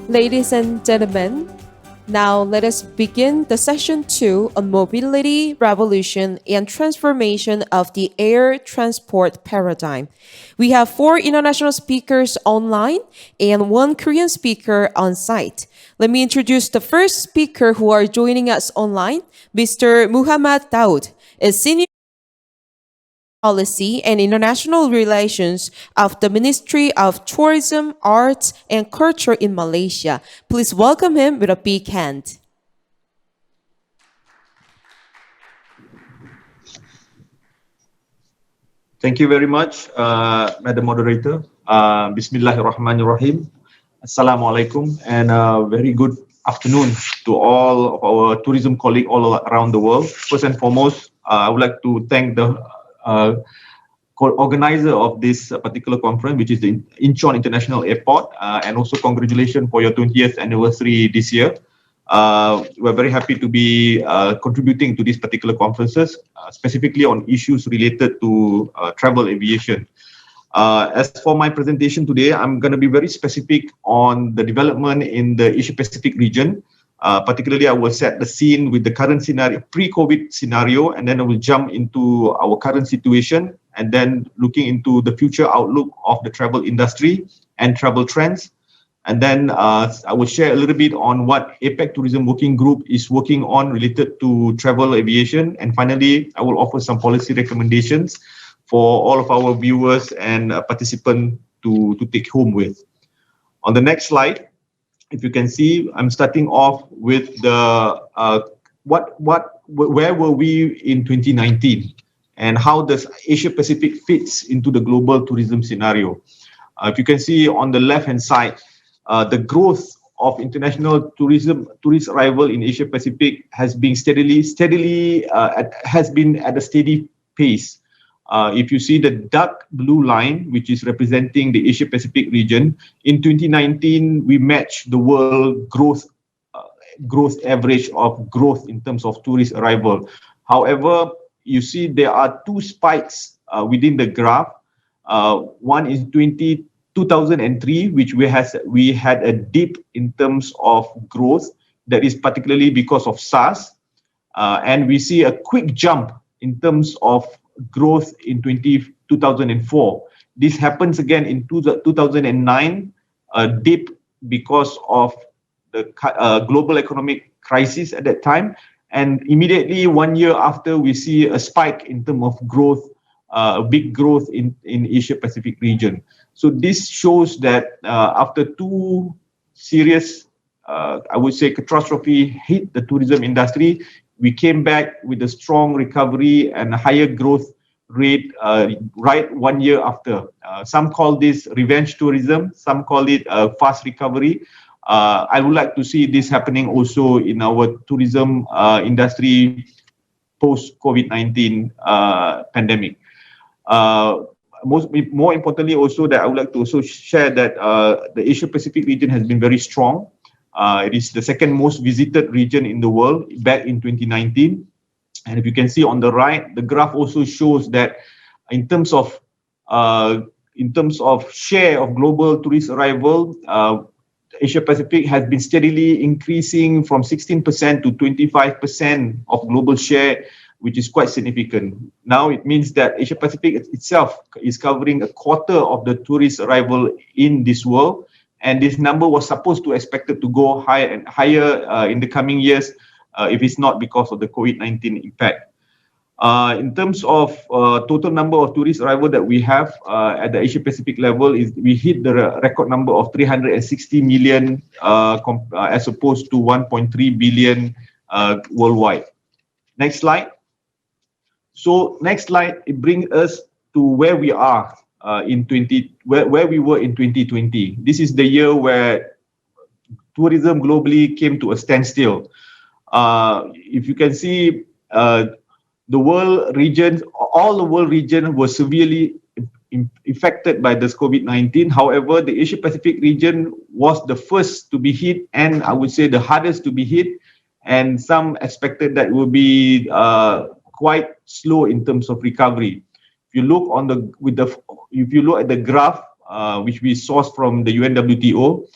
Ladies and gentlemen, now let us begin the session 2 on mobility, revolution, and transformation of the air transport paradigm. We have 4 international speakers online and 1 Korean speaker on site. Let me introduce the first speaker who are joining us online, Mr. Muhammad Daud, a senior Policy and International Relations of the Ministry of Tourism, Arts, and Culture in Malaysia. Please welcome him with a big hand. Thank you very much, Madam Moderator. Bismillahirrahmanirrahim. Assalamualaikum, and very good afternoon to all of our tourism colleagues all around the world. First and foremost, I would like to thank the organizer of this particular conference, which is the Incheon International Airport, and also congratulations for your 20th anniversary this year. We're very happy to be contributing to these particular conferences, specifically on issues related to travel aviation. As for my presentation today, I'm going to be very specific on the development in the Asia-Pacific region. Particularly, I will set the scene with the current scenario, pre-COVID scenario, and then I will jump into our current situation, and then looking into the future outlook of the travel industry and travel trends. And then I will share a little bit on what APEC Tourism Working Group is working on related to travel aviation. And finally, I will offer some policy recommendations for all of our viewers and participants to take home with. On the next slide, if you can see, I'm starting off with the where were we in 2019 and how does Asia Pacific fits into the global tourism scenario. If you can see on the left-hand side, the growth of international tourist arrival in Asia Pacific has been has been at a steady pace. If you see the dark blue line, which is representing the Asia Pacific region, in 2019 we matched the world growth average of growth in terms of tourist arrival. However, you see there are 2 spikes within the graph. One is 2003, which we had a dip in terms of growth. That is particularly because of SARS, and we see a quick jump in terms of growth in 2004. This happens again in 2009, a dip because of the global economic crisis at that time, and immediately 1 year after we see a spike in terms of growth, a big growth in Asia Pacific region. So this shows that after 2 serious, I would say, catastrophe hit the tourism industry, we came back with a strong recovery and a higher growth rate right 1 year after. Some call this revenge tourism, some call it a fast recovery. I would like to see this happening also in our tourism industry post-COVID-19 pandemic. More importantly also, that I would like to also share that the Asia Pacific region has been very strong. It is the second most visited region in the world back in 2019. And if you can see on the right, the graph also shows that in terms of share of global tourist arrival, Asia Pacific has been steadily increasing from 16% to 25% of global share, which is quite significant. Now it means that Asia Pacific itself is covering a quarter of the tourist arrival in this world. And this number was supposed to expected to go higher and higher in the coming years if it's not because of the COVID-19 impact. In terms of total number of tourist arrival that we have at the Asia Pacific level, we hit the record number of 360 million as opposed to 1.3 billion worldwide. Next slide. So next slide, it brings us to where we are where we were in 2020. This is the year where tourism globally came to a standstill. If you can see, the world regions, all the world region was severely affected by this COVID-19. However, the Asia Pacific region was the first to be hit, and I would say the hardest to be hit. And some expected that it will be quite slow in terms of recovery. If you look at the graph, which we sourced from the UNWTO,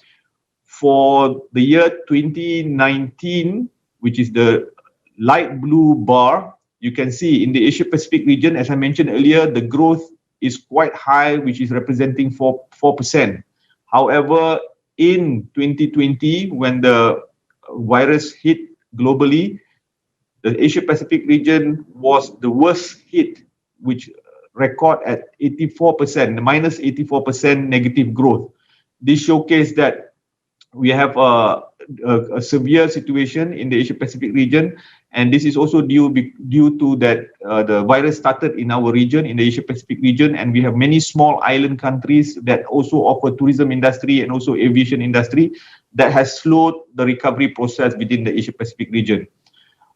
for the year 2019, which is the light blue bar, you can see in the Asia Pacific region, as I mentioned earlier, the growth is quite high, which is representing 4%. However, in 2020, when the virus hit globally, the Asia Pacific region was the worst hit, which record at 84%, minus 84% negative growth. This showcased that we have a severe situation in the Asia Pacific region, and this is also due to that the virus started in our region, in the Asia Pacific region, and we have many small island countries that also offer tourism industry and also aviation industry that has slowed the recovery process within the Asia Pacific region.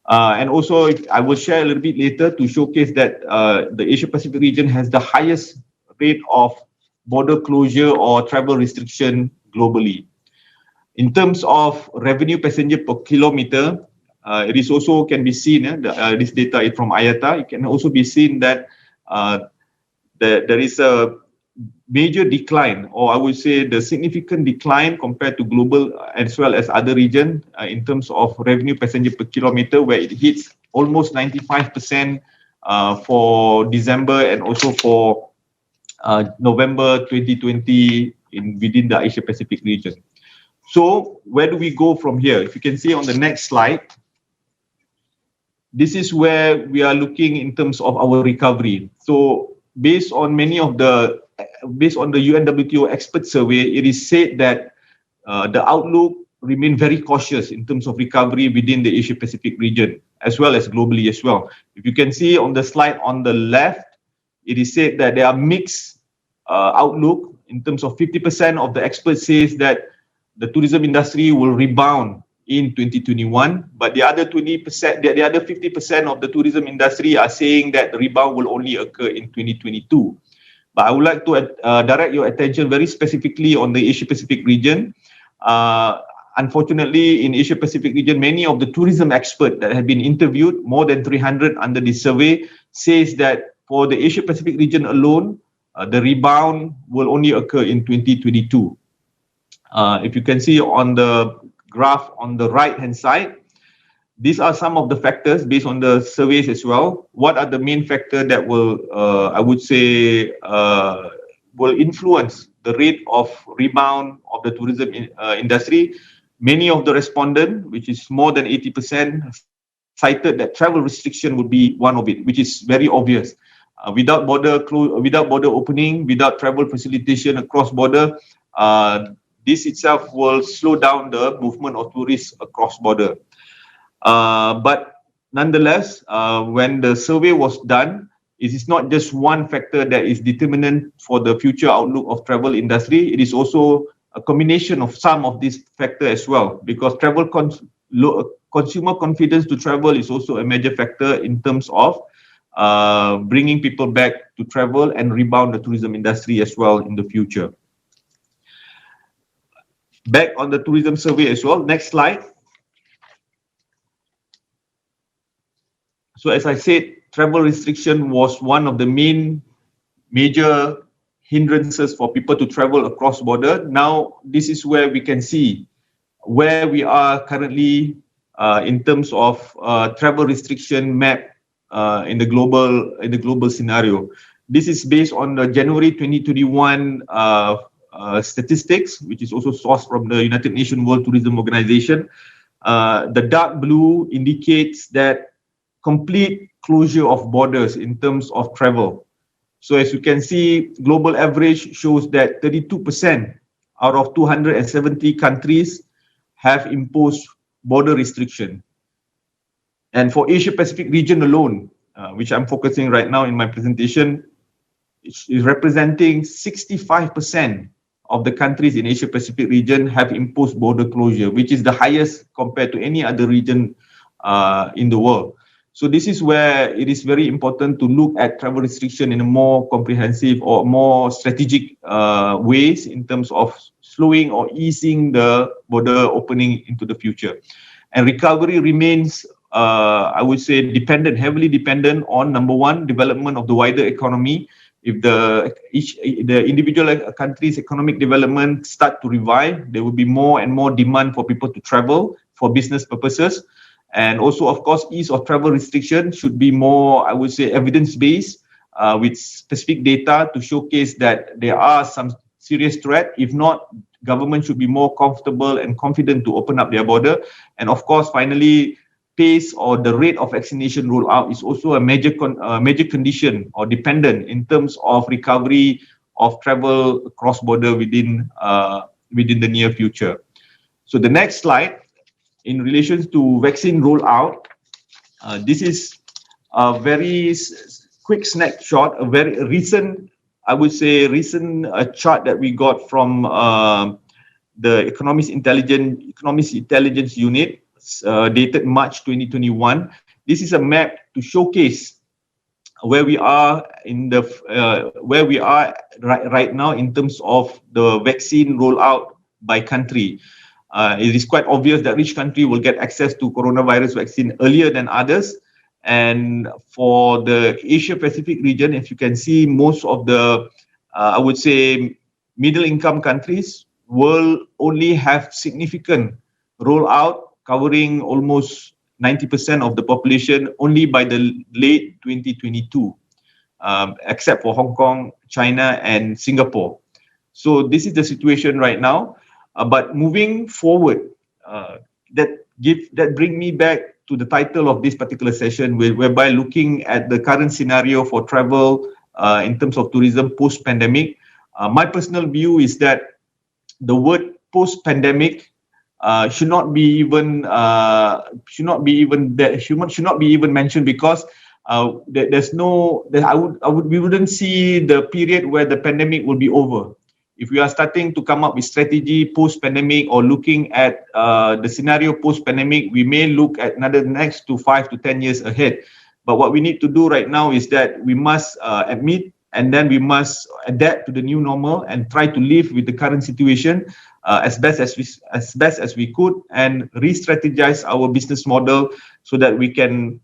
And also, I will share a little bit later to showcase that the Asia Pacific region has the highest rate of border closure or travel restriction globally. In terms of revenue passenger per kilometer, it is also can be seen, this data is from IATA, it can also be seen that there is a major decline, or I would say the significant decline compared to global as well as other region in terms of revenue passenger per kilometer, where it hits almost 95% for December and also for November 2020 within the Asia Pacific region. So where do we go from here? If you can see on the next slide, this is where we are looking in terms of our recovery. So based on the UNWTO expert survey, it is said that the outlook remain very cautious in terms of recovery within the Asia Pacific region, as well as globally as well. If you can see on the slide on the left, it is said that there are mixed outlook in terms of 50% of the experts says that the tourism industry will rebound in 2021, but the other 20%, the other 50% of the tourism industry are saying that the rebound will only occur in 2022. But I would like to direct your attention very specifically on the Asia Pacific region. Unfortunately, in Asia Pacific region, many of the tourism experts that have been interviewed, more than 300 under this survey, says that for the Asia Pacific region alone, the rebound will only occur in 2022. If you can see on the graph on the right-hand side, these are some of the factors based on the surveys as well. What are the main factors that will, I would say, will influence the rate of rebound of the tourism industry? Many of the respondents, which is more than 80%, cited that travel restriction would be one of it, which is very obvious. Without border opening, without travel facilitation across border, this itself will slow down the movement of tourists across border. But nonetheless, when the survey was done, it is not just one factor that is determinant for the future outlook of travel industry. It is also a combination of some of these factors as well, because consumer confidence to travel is also a major factor in terms of bringing people back to travel and rebound the tourism industry as well in the future. Back on the tourism survey as well. Next slide. So as I said, travel restriction was one of the major hindrances for people to travel across border. Now, this is where we can see where we are currently in terms of travel restriction map in the global scenario. This is based on the January 2021 statistics, which is also sourced from the United Nations World Tourism Organization. The dark blue indicates that complete closure of borders in terms of travel. So as you can see, global average shows that 32% out of 270 countries have imposed border restriction. And for Asia Pacific region alone, which I'm focusing right now in my presentation, is representing 65% of the countries in Asia Pacific region have imposed border closure, which is the highest compared to any other region in the world. So this is where it is very important to look at travel restriction in a more comprehensive or more strategic ways in terms of slowing or easing the border opening into the future. And recovery remains, I would say, heavily dependent on, number one, development of the wider economy. if the individual country's economic development start to revive, there will be more and more demand for people to travel for business purposes. And also, of course, ease of travel restriction should be more, I would say, evidence-based with specific data to showcase that there are some serious threat. If not, government should be more comfortable and confident to open up their border. And of course, finally, pace or the rate of vaccination rollout is also a major condition or dependent in terms of recovery of travel cross border within the near future. So the next slide, in relation to vaccine rollout, this is a very quick snapshot, a very recent, I would say, chart that we got from the Economics Intelligence Unit, dated March 2021. This is a map to showcase where we are right now in terms of the vaccine rollout by country. It is quite obvious that each country will get access to coronavirus vaccine earlier than others. And for the Asia Pacific region, if you can see, most of the, I would say, middle income countries will only have significant rollout covering almost 90% of the population only by the late 2022, except for Hong Kong, China, and Singapore. So this is the situation right now. But moving forward, that bring me back to the title of this particular session, whereby looking at the current scenario for travel in terms of tourism post-pandemic. My personal view is that the word post-pandemic should not be even mentioned, because we wouldn't see the period where the pandemic will be over. If we are starting to come up with strategy post-pandemic or looking at the scenario post-pandemic, we may look at next to 5 to 10 years ahead. But what we need to do right now is that we must admit, and then we must adapt to the new normal and try to live with the current situation as best as we could, and re-strategize our business model so that we can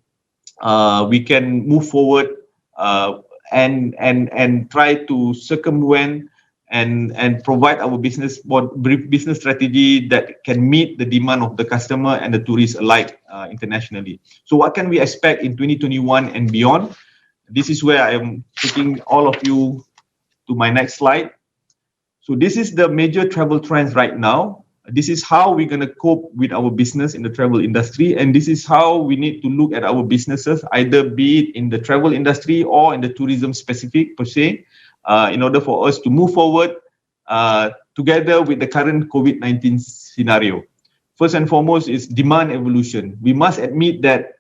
move forward and try to circumvent and provide our business strategy that can meet the demand of the customer and the tourists alike internationally. So what can we expect in 2021 and beyond? This is where I am taking all of you to my next slide. So this is the major travel trends right now. This is how we're going to cope with our business in the travel industry, and this is how we need to look at our businesses, either be it in the travel industry or in the tourism specific per se, in order for us to move forward together with the current COVID-19 scenario. First and foremost is demand evolution. We must admit that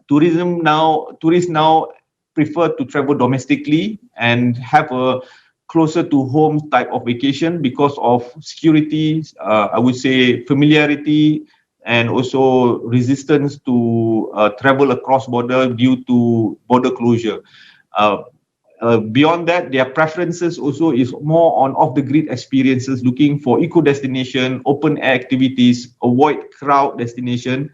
tourists now prefer to travel domestically and have a closer to home type of vacation because of security, I would say familiarity, and also resistance to travel across border due to border closure. Beyond that, their preferences also is more on off-the-grid experiences, looking for eco-destination, open-air activities, avoid crowd destination.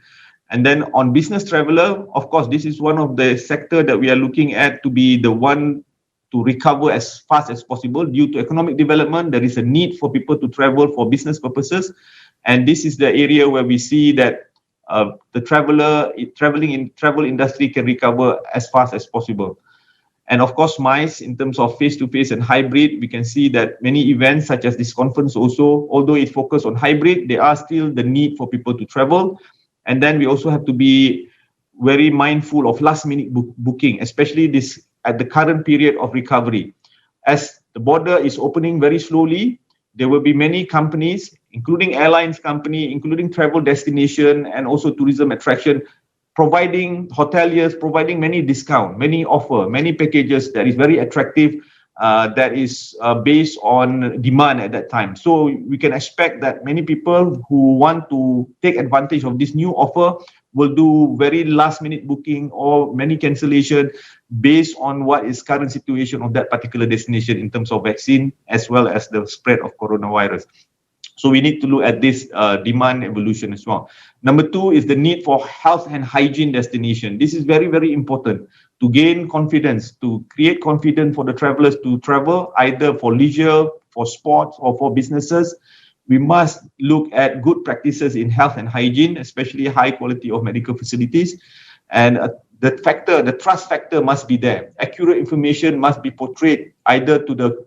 And then on business traveler, of course, this is one of the sector that we are looking at to be the one to recover as fast as possible. Due to economic development, there is a need for people to travel for business purposes. And this is the area where we see that the traveling in travel industry can recover as fast as possible. And of course, MICE, in terms of face-to-face and hybrid, we can see that many events such as this conference also, although it focuses on hybrid, there are still the need for people to travel. And then we also have to be very mindful of last-minute booking, especially this at the current period of recovery. As the border is opening very slowly, there will be many companies, including airlines company, including travel destination, and also tourism attraction, hoteliers providing many discount, many offer, many packages that is very attractive, that is based on demand at that time. So we can expect that many people who want to take advantage of this new offer will do very last minute booking or many cancellation based on what is current situation of that particular destination in terms of vaccine as well as the spread of coronavirus. So we need to look at this demand evolution as well. Number two is the need for health and hygiene destination. This is very, very important to gain confidence, to create confidence for the travelers to travel either for leisure, for sports, or for businesses. We must look at good practices in health and hygiene, especially high quality of medical facilities. And the trust factor must be there. Accurate information must be portrayed either to the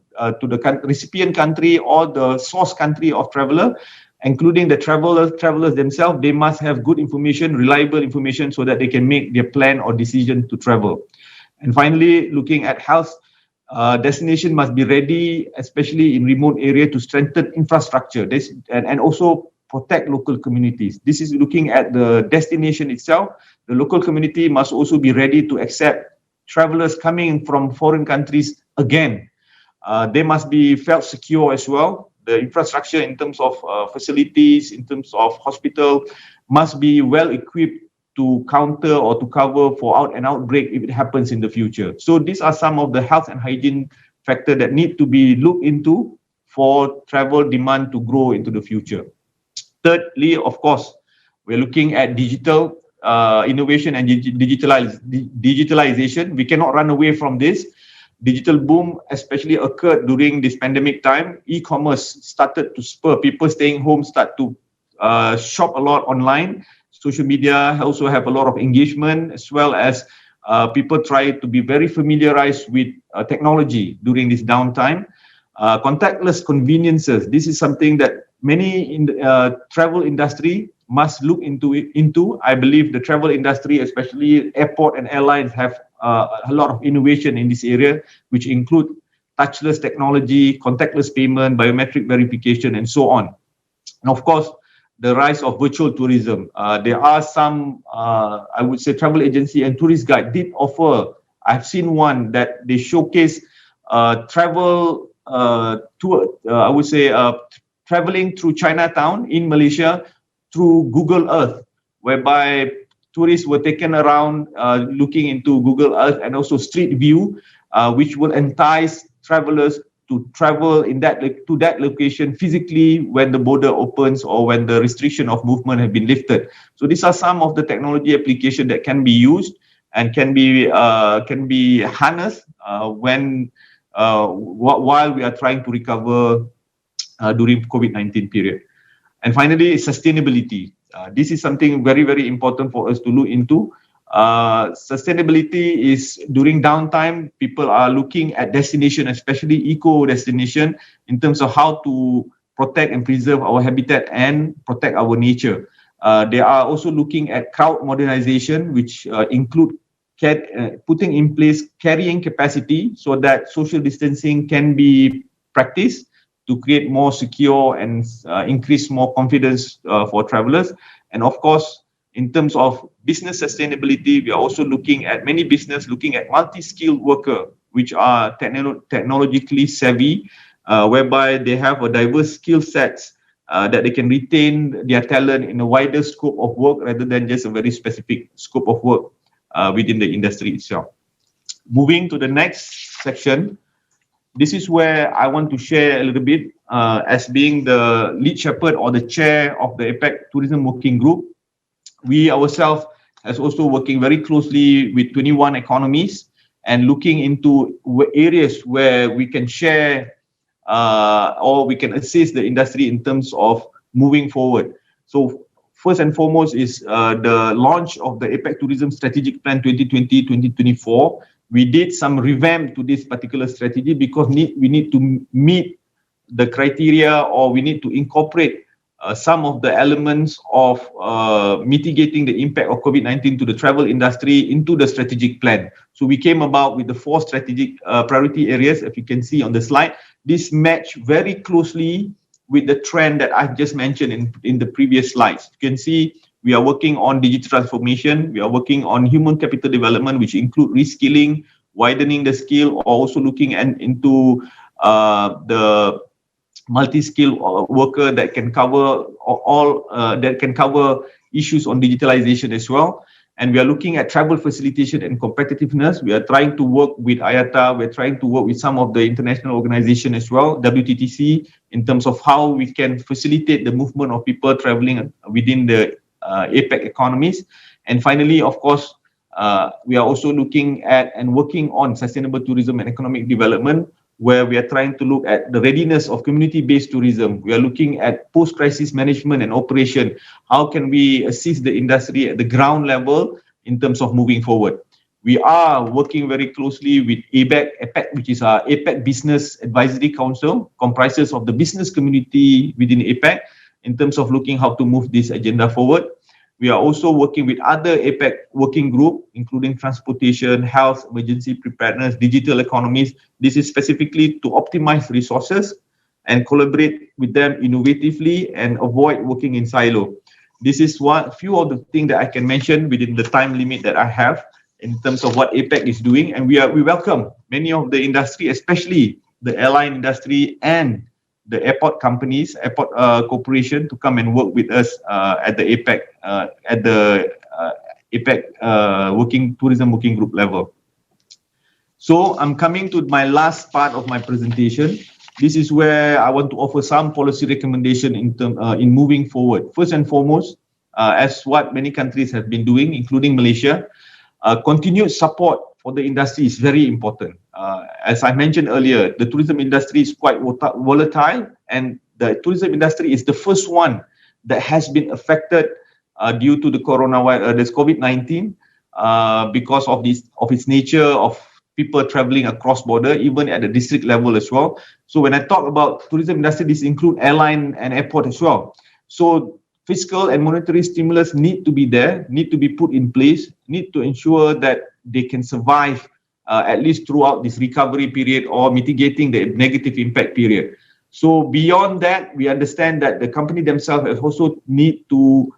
recipient country or the source country of traveler, including the travelers themselves. They must have good information, reliable information, so that they can make their plan or decision to travel. And finally, looking at health, destination must be ready, especially in remote area, to strengthen infrastructure and also protect local communities. This is looking at the destination itself. The local community must also be ready to accept travelers coming from foreign countries again. They must be felt secure as well. The infrastructure in terms of facilities, in terms of hospital, must be well equipped to counter or to cover for an outbreak if it happens in the future. So these are some of the health and hygiene factors that need to be looked into for travel demand to grow into the future. Thirdly, of course, we're looking at digital innovation and digitalization. We cannot run away from this. Digital boom especially occurred during this pandemic time. E-commerce started to spur people staying home, start to shop a lot online. Social media also have a lot of engagement, as well as people try to be very familiarized with technology during this downtime. Contactless conveniences. This is something that many in the travel industry must look into. I believe the travel industry, especially airport and airlines, have a lot of innovation in this area, which include touchless technology, contactless payment, biometric verification, and so on. And of course, the rise of virtual tourism. There are some, I would say, travel agency and tourist guide did offer. I've seen one that they showcase travel tour. I would say traveling through Chinatown in Malaysia through Google Earth, whereby tourists were taken around looking into Google Earth and also Street View, which will entice travelers to travel to that location physically when the border opens or when the restriction of movement have been lifted. So these are some of the technology applications that can be used and can be harnessed while we are trying to recover during COVID-19 period. And finally, sustainability. This is something very, very important for us to look into. Sustainability is during downtime, people are looking at destination, especially eco destination, in terms of how to protect and preserve our habitat and protect our nature. They are also looking at crowd modernization, which include putting in place carrying capacity so that social distancing can be practiced to create more secure and increase more confidence for travelers. And of course, in terms of business sustainability, we are also looking at many business looking at multi-skilled worker, which are technologically savvy, whereby they have a diverse skill sets that they can retain their talent in a wider scope of work rather than just a very specific scope of work within the industry itself. Moving to the next section, this is where I want to share a little bit as being the lead shepherd or the chair of the APEC Tourism Working Group. We ourselves as also working very closely with 21 economies and looking into areas where we can share or we can assist the industry in terms of moving forward. So first and foremost is the launch of the APEC Tourism Strategic Plan 2020-2024. We did some revamp to this particular strategy because we need to meet the criteria, or we need to incorporate some of the elements of mitigating the impact of COVID-19 to the travel industry into the strategic plan. So we came about with the 4 strategic priority areas, if you can see on the slide. This match very closely with the trend that I just mentioned in the previous slides. You can see we are working on digital transformation. We are working on human capital development, which include reskilling, widening the skill, or also looking into the multi-skill worker that can cover all that can cover issues on digitalization as well. And we are looking at travel facilitation and competitiveness. We are trying to work with IATA. We're trying to work with some of the international organizations as well, WTTC, in terms of how we can facilitate the movement of people traveling within the APEC economies. And finally, of course, we are also looking at and working on sustainable tourism and economic development, where we are trying to look at the readiness of community-based tourism. We are looking at post-crisis management and operation. How can we assist the industry at the ground level in terms of moving forward? We are working very closely with APEC, which is our APEC Business Advisory Council, comprises of the business community within APEC, in terms of looking how to move this agenda forward. We are also working with other APEC working group, including transportation, health, emergency preparedness, digital economies. This is specifically to optimize resources and collaborate with them innovatively and avoid working in silo. This is few of the things that I can mention within the time limit that I have in terms of what APEC is doing. And we welcome many of the industry, especially the airline industry and the airport companies, airport corporation, to come and work with us at the APEC tourism working group level. So I'm coming to my last part of my presentation. This is where I want to offer some policy recommendation in moving forward. First and foremost, as what many countries have been doing, including Malaysia, continued support for the industry is very important. As I mentioned earlier, the tourism industry is quite volatile, and the tourism industry is the first one that has been affected due to the coronavirus, this COVID-19, because of its nature of people traveling across border, even at the district level as well. So when I talk about tourism industry, this include airline and airport as well. So fiscal and monetary stimulus need to be there, need to be put in place, need to ensure that they can survive at least throughout this recovery period or mitigating the negative impact period. So beyond that, we understand that the company themselves also need to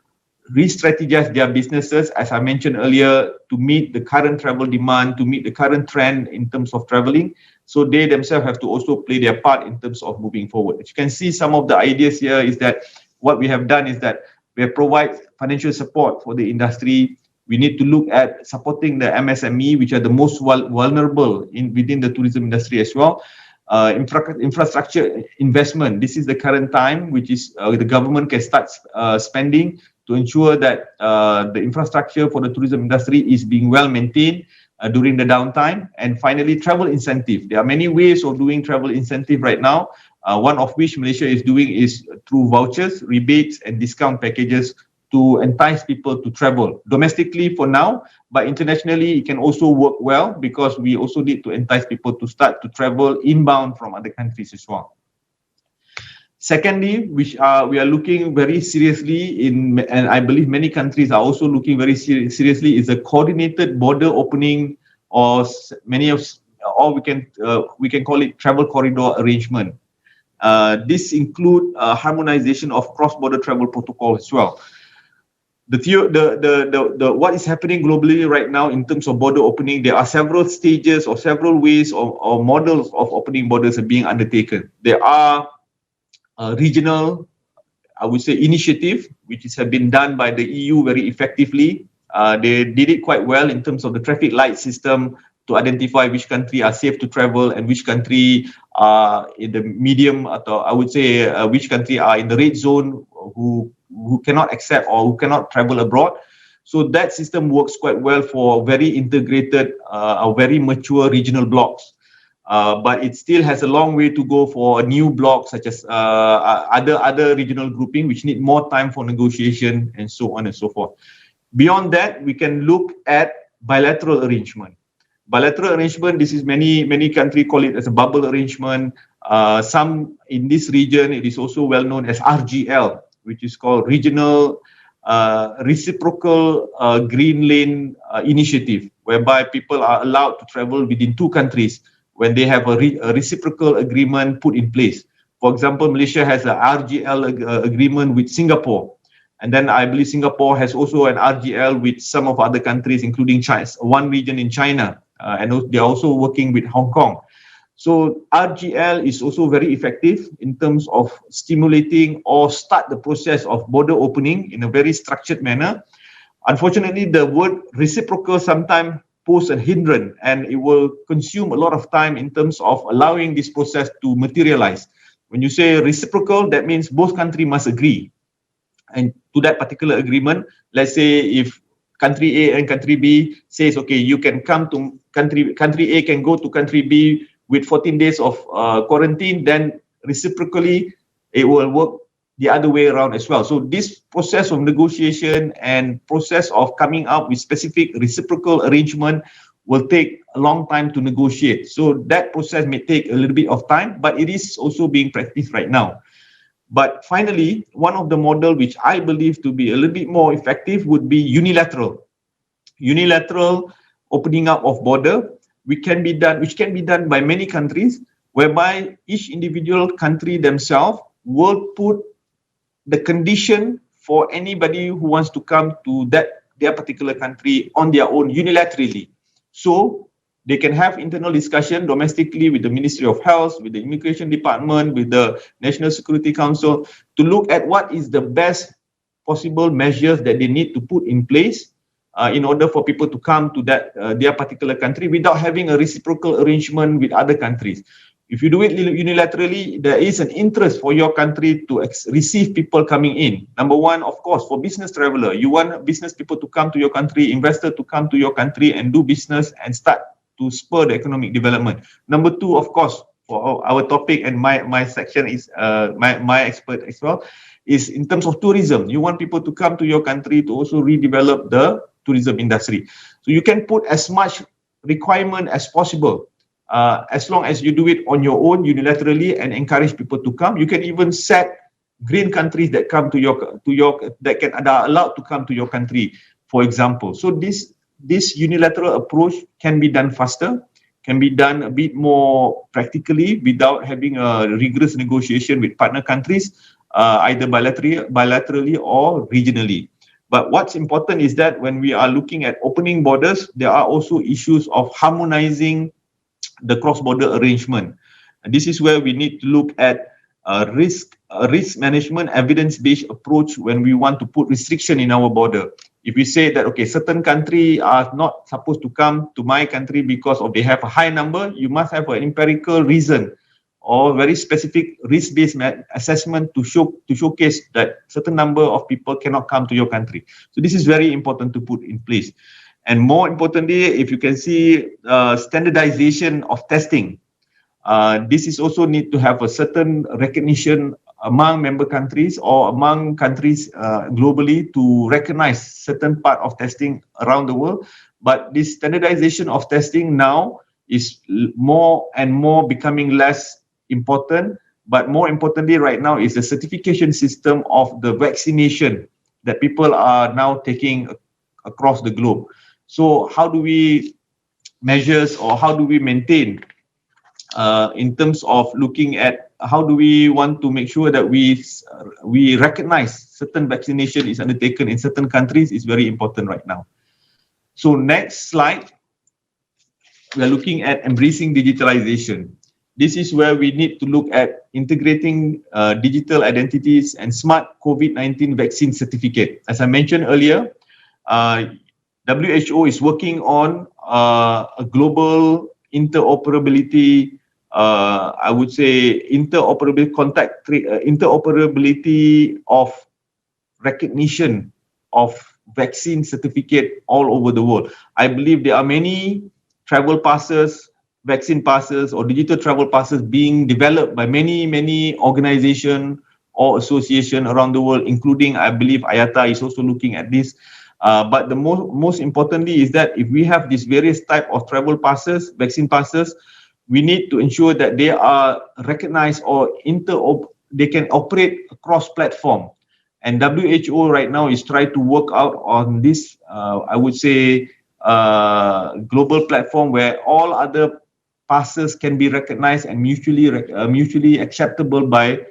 re-strategize their businesses, as I mentioned earlier, to meet the current travel demand, to meet the current trend in terms of traveling. So they themselves have to also play their part in terms of moving forward. As you can see, some of the ideas here is that what we have done is that we have provide financial support for the industry. We need to look at supporting the MSME, which are the most vulnerable within the tourism industry as well. Infrastructure investment. This is the current time, which is the government can start spending to ensure that the infrastructure for the tourism industry is being well maintained during the downtime. And finally, travel incentive. There are many ways of doing travel incentive right now. One of which Malaysia is doing is through vouchers, rebates, and discount packages to entice people to travel domestically for now, but internationally it can also work well, because we also need to entice people to start to travel inbound from other countries as well. Secondly, we are looking very seriously and I believe many countries are also looking very seriously, is a coordinated border opening, or we can call it travel corridor arrangement. This include harmonization of cross-border travel protocol as well. What is happening globally right now in terms of border opening, there are several stages or several ways or models of opening borders are being undertaken. There are regional, I would say, initiative, which have been done by the EU very effectively. They did it quite well in terms of the traffic light system to identify which country are safe to travel and which country are in the medium, or I would say which country are in the red zone, who cannot accept or who cannot travel abroad. So that system works quite well for very integrated, very mature regional blocks. But it still has a long way to go for new blocks, such as other regional grouping, which need more time for negotiation and so on and so forth. Beyond that, we can look at bilateral arrangement. Bilateral arrangement, this is many countries call it as a bubble arrangement. Some in this region, it is also well known as RGL, which is called Regional Reciprocal Green Lane Initiative, whereby people are allowed to travel within two countries when they have a reciprocal agreement put in place. For example, Malaysia has an RGL agreement with Singapore. And then I believe Singapore has also an RGL with some of other countries, including China, one region in China. And they're also working with Hong Kong. So RGL is also very effective in terms of stimulating or start the process of border opening in a very structured manner. Unfortunately, the word reciprocal sometimes pose a hindrance, and it will consume a lot of time in terms of allowing this process to materialize. When you say reciprocal, that means both countries must agree. And to that particular agreement, let's say if country A and country B says, okay, you can come to country A can go to country B with 14 days of quarantine, then reciprocally it will work the other way around as well. So this process of negotiation and process of coming up with specific reciprocal arrangement will take a long time to negotiate. So that process may take a little bit of time, but it is also being practiced right now. But finally, one of the model which I believe to be a little bit more effective would be unilateral. Unilateral opening up of border, which can be done by many countries, whereby each individual country themselves will put the condition for anybody who wants to come to their particular country on their own unilaterally. So they can have internal discussion domestically with the Ministry of Health, with the Immigration Department, with the National Security Council to look at what is the best possible measures that they need to put in place in order for people to come to their particular country without having a reciprocal arrangement with other countries. If you do it unilaterally, there is an interest for your country to receive people coming in. Number one, of course, for business traveler, you want business people to come to your country, investor to come to your country and do business and start to spur the economic development. Number two, of course, for our topic and my section is my expert as well, is in terms of tourism. You want people to come to your country to also redevelop the tourism industry. So you can put as much requirement as possible. As long as you do it on your own unilaterally and encourage people to come, you can even set green countries that come to your that are allowed to come to your country, for example. So this unilateral approach can be done faster, can be done a bit more practically without having a rigorous negotiation with partner countries, either bilaterally or regionally. But what's important is that when we are looking at opening borders, there are also issues of harmonizing the cross-border arrangement. And this is where we need to look at risk management, evidence-based approach when we want to put restriction in our border. If we say that, okay, certain country are not supposed to come to my country because of they have a high number, you must have an empirical reason or very specific risk-based assessment to showcase that certain number of people cannot come to your country. So this is very important to put in place. And more importantly, if you can see standardization of testing, this is also need to have a certain recognition among member countries or among countries globally to recognize certain part of testing around the world. But this standardization of testing now is more and more becoming less important. But more importantly right now is the certification system of the vaccination that people are now taking across the globe. So how do we measures or how do we maintain in terms of looking at how do we want to make sure that we recognize certain vaccination is undertaken in certain countries is very important right now. So next slide, we are looking at embracing digitalization. This is where we need to look at integrating digital identities and smart COVID-19 vaccine certificate. As I mentioned earlier, WHO is working on a global interoperability, I would say interoperability of recognition of vaccine certificate all over the world. I believe there are many travel passes, vaccine passes or digital travel passes being developed by many organizations or associations around the world, including I believe IATA is also looking at this. But the most importantly is that if we have these various type of travel passes, vaccine passes, we need to ensure that they are recognized or they can operate across platform. And WHO right now is trying to work out on this, I would say, global platform where all other passes can be recognized and mutually acceptable by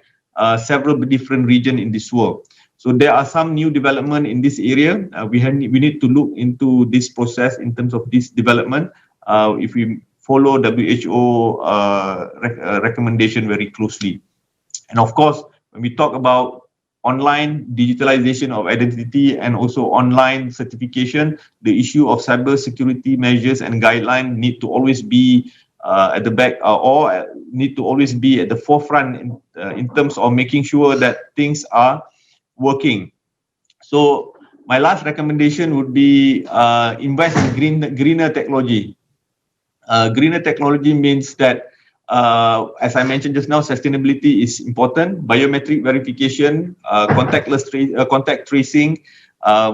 several different regions in this world. So there are some new development in this area. We need to look into this process in terms of this development. If we follow WHO recommendation very closely, and of course, when we talk about online digitalization of identity and also online certification, the issue of cyber security measures and guidelines need to always be at the back or need to always be at the forefront in terms of making sure that things are working. So my last recommendation would be invest in greener technology. Greener technology means that, as I mentioned just now, sustainability is important. Biometric verification, contact tracing,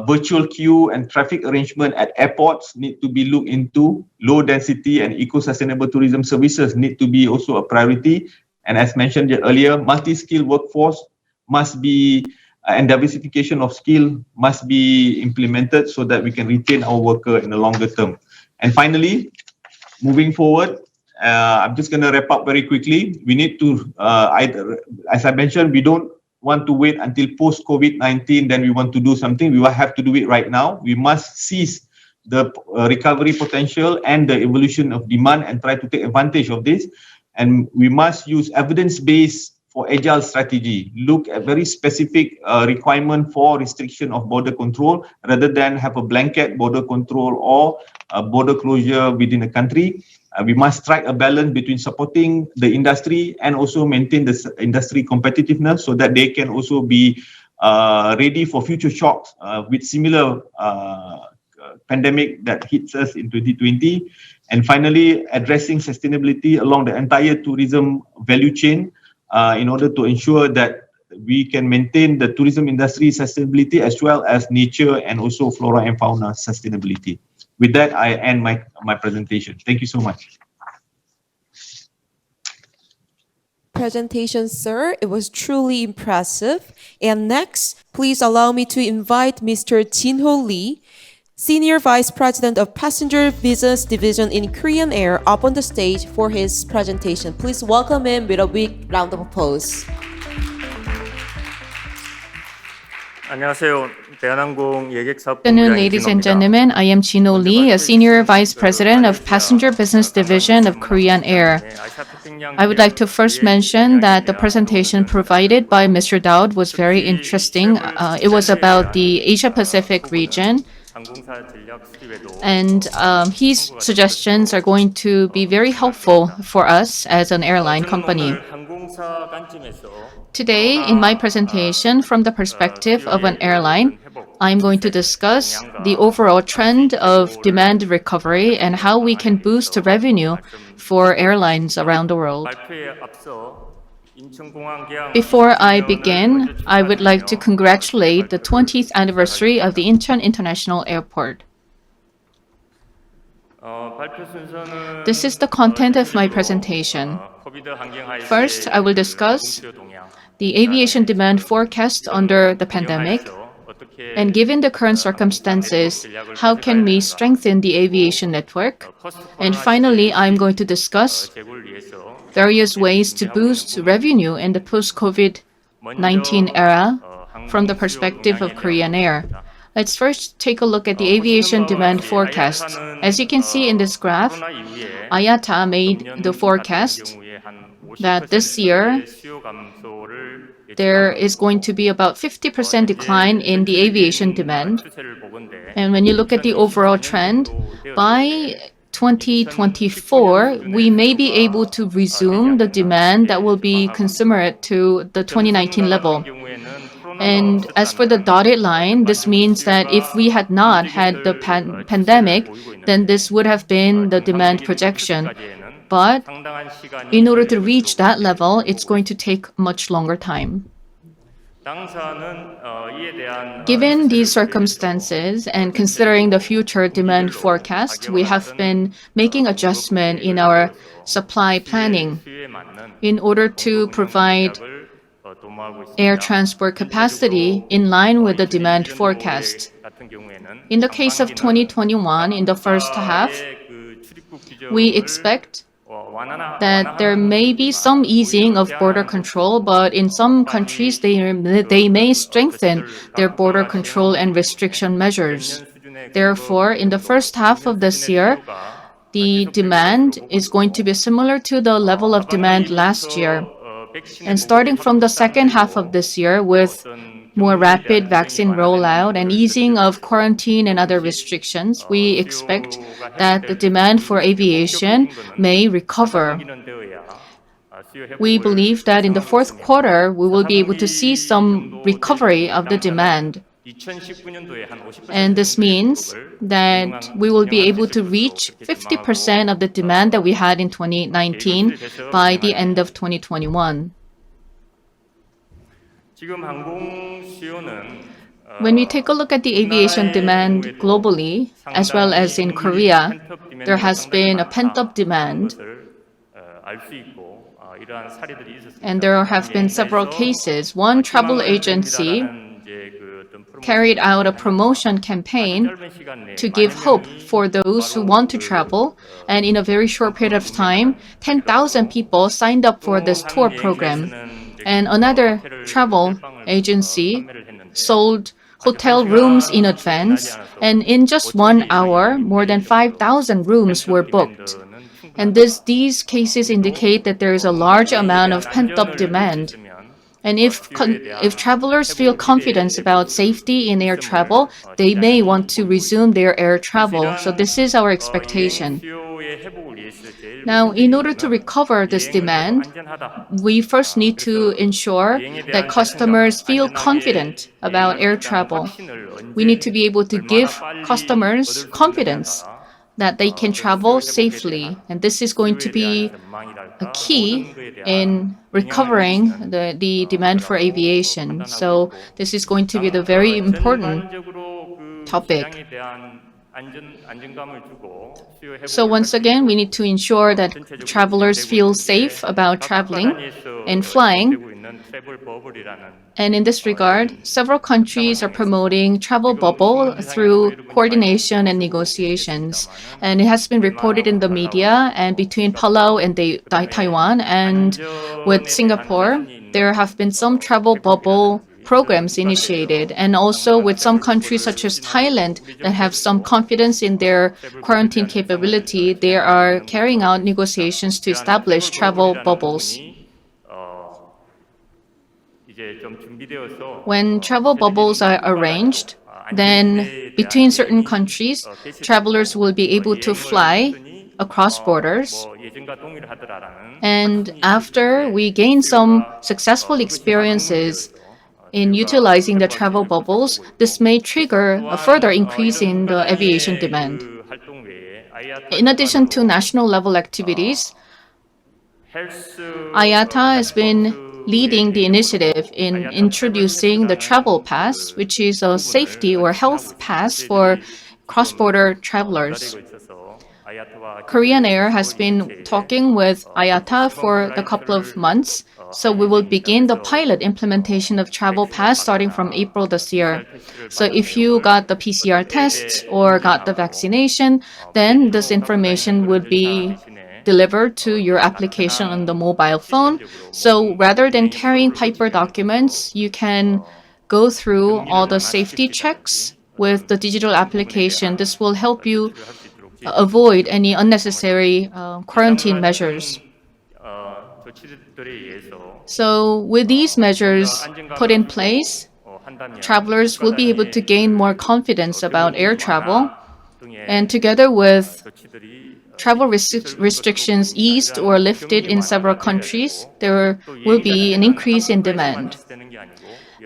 virtual queue and traffic arrangement at airports need to be looked into. Low density and eco-sustainable tourism services need to be also a priority. And as mentioned earlier, multi-skilled workforce must be and diversification of skill must be implemented so that we can retain our worker in the longer term. And finally, moving forward, I'm just going to wrap up very quickly. We need to, as I mentioned, we don't want to wait until post-COVID-19, then we want to do something. We will have to do it right now. We must seize the recovery potential and the evolution of demand and try to take advantage of this. And we must use evidence-based for agile strategy, look at very specific requirement for restriction of border control rather than have a blanket border control or a border closure within a country. We must strike a balance between supporting the industry and also maintain the industry competitiveness so that they can also be ready for future shocks with similar pandemic that hits us in 2020. And finally, addressing sustainability along the entire tourism value chain in order to ensure that we can maintain the tourism industry sustainability as well as nature and also flora and fauna sustainability. With that, I end my presentation. Thank you so much. Presentation, sir. It was truly impressive. And next, please allow me to invite Mr. Jinho Lee, Senior Vice President of Passenger Business Division in Korean Air, up on the stage for his presentation. Please welcome him with a big round of applause. Good afternoon, ladies and gentlemen. I am Jinho Lee, a Senior Vice President of Passenger Business Division of Korean Air. I would like to first mention that the presentation provided by Mr. Daud was very interesting. It was about the Asia-Pacific region. And his suggestions are going to be very helpful for us as an airline company. Today, in my presentation, from the perspective of an airline, I'm going to discuss the overall trend of demand recovery and how we can boost revenue for airlines around the world. Before I begin, I would like to congratulate the 20th anniversary of the Incheon International Airport. This is the content of my presentation. First, I will discuss the aviation demand forecast under the pandemic, and given the current circumstances, how can we strengthen the aviation network? And finally, I'm going to discuss various ways to boost revenue in the post-COVID-19 era from the perspective of Korean Air. Let's first take a look at the aviation demand forecast. As you can see in this graph, IATA made the forecast that this year there is going to be about 50% decline in the aviation demand. And when you look at the overall trend, by 2024, we may be able to resume the demand that will be commensurate to the 2019 level. And as for the dotted line, this means that if we had not had the pandemic, then this would have been the demand projection. But in order to reach that level, it's going to take much longer time. Given these circumstances and considering the future demand forecast, we have been making adjustment in our supply planning in order to provide air transport capacity in line with the demand forecast. In the case of 2021, in the first half, we expect that there may be some easing of border control, but in some countries, they may strengthen their border control and restriction measures. Therefore, in the first half of this year, the demand is going to be similar to the level of demand last year. And starting from the second half of this year, with more rapid vaccine rollout and easing of quarantine and other restrictions, we expect that the demand for aviation may recover. We believe that in the fourth quarter, we will be able to see some recovery of the demand. And this means that we will be able to reach 50% of the demand that we had in 2019 by the end of 2021. When we take a look at the aviation demand globally, as well as in Korea, there has been a pent-up demand. And there have been several cases. One travel agency carried out a promotion campaign to give hope for those who want to travel. And in a very short period of time, 10,000 people signed up for this tour program. And another travel agency sold hotel rooms in advance. And in just 1 hour, more than 5,000 rooms were booked. And these cases indicate that there is a large amount of pent-up demand. And if travelers feel confidence about safety in air travel, they may want to resume their air travel. So this is our expectation. Now, in order to recover this demand, we first need to ensure that customers feel confident about air travel. We need to be able to give customers confidence that they can travel safely. And this is going to be a key in recovering the demand for aviation. So this is going to be the very important topic. So once again, we need to ensure that travelers feel safe about traveling and flying. And in this regard, several countries are promoting travel bubble through coordination and negotiations. And it has been reported in the media, and between Palau and Taiwan and with Singapore, there have been some travel bubble programs initiated, and also with some countries such as Thailand that have some confidence in their quarantine capability, they are carrying out negotiations to establish travel bubbles. When travel bubbles are arranged, then between certain countries, travelers will be able to fly across borders. And after we gain some successful experiences in utilizing the travel bubbles, this may trigger a further increase in the aviation demand. In addition to national level activities, IATA has been leading the initiative in introducing the travel pass, which is a safety or health pass for cross-border travelers. Korean Air has been talking with IATA for a couple of months, so we will begin the pilot implementation of travel pass starting from April this year. So if you got the PCR test or got the vaccination, then this information would be delivered to your application on the mobile phone. So rather than carrying paper documents, you can go through all the safety checks with the digital application. This will help you avoid any unnecessary quarantine measures. So with these measures put in place, travelers will be able to gain more confidence about air travel. And together with travel restrictions eased or lifted in several countries, there will be an increase in demand.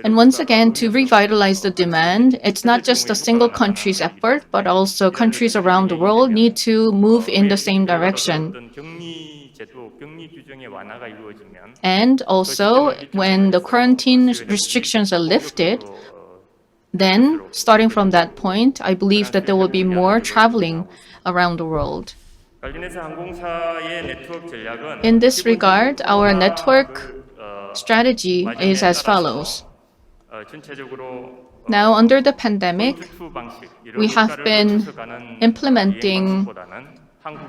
And once again, to revitalize the demand, it's not just a single country's effort, but also countries around the world need to move in the same direction. And also, when the quarantine restrictions are lifted, then starting from that point, I believe that there will be more traveling around the world. In this regard, our network strategy is as follows. Now, under the pandemic, we have been implementing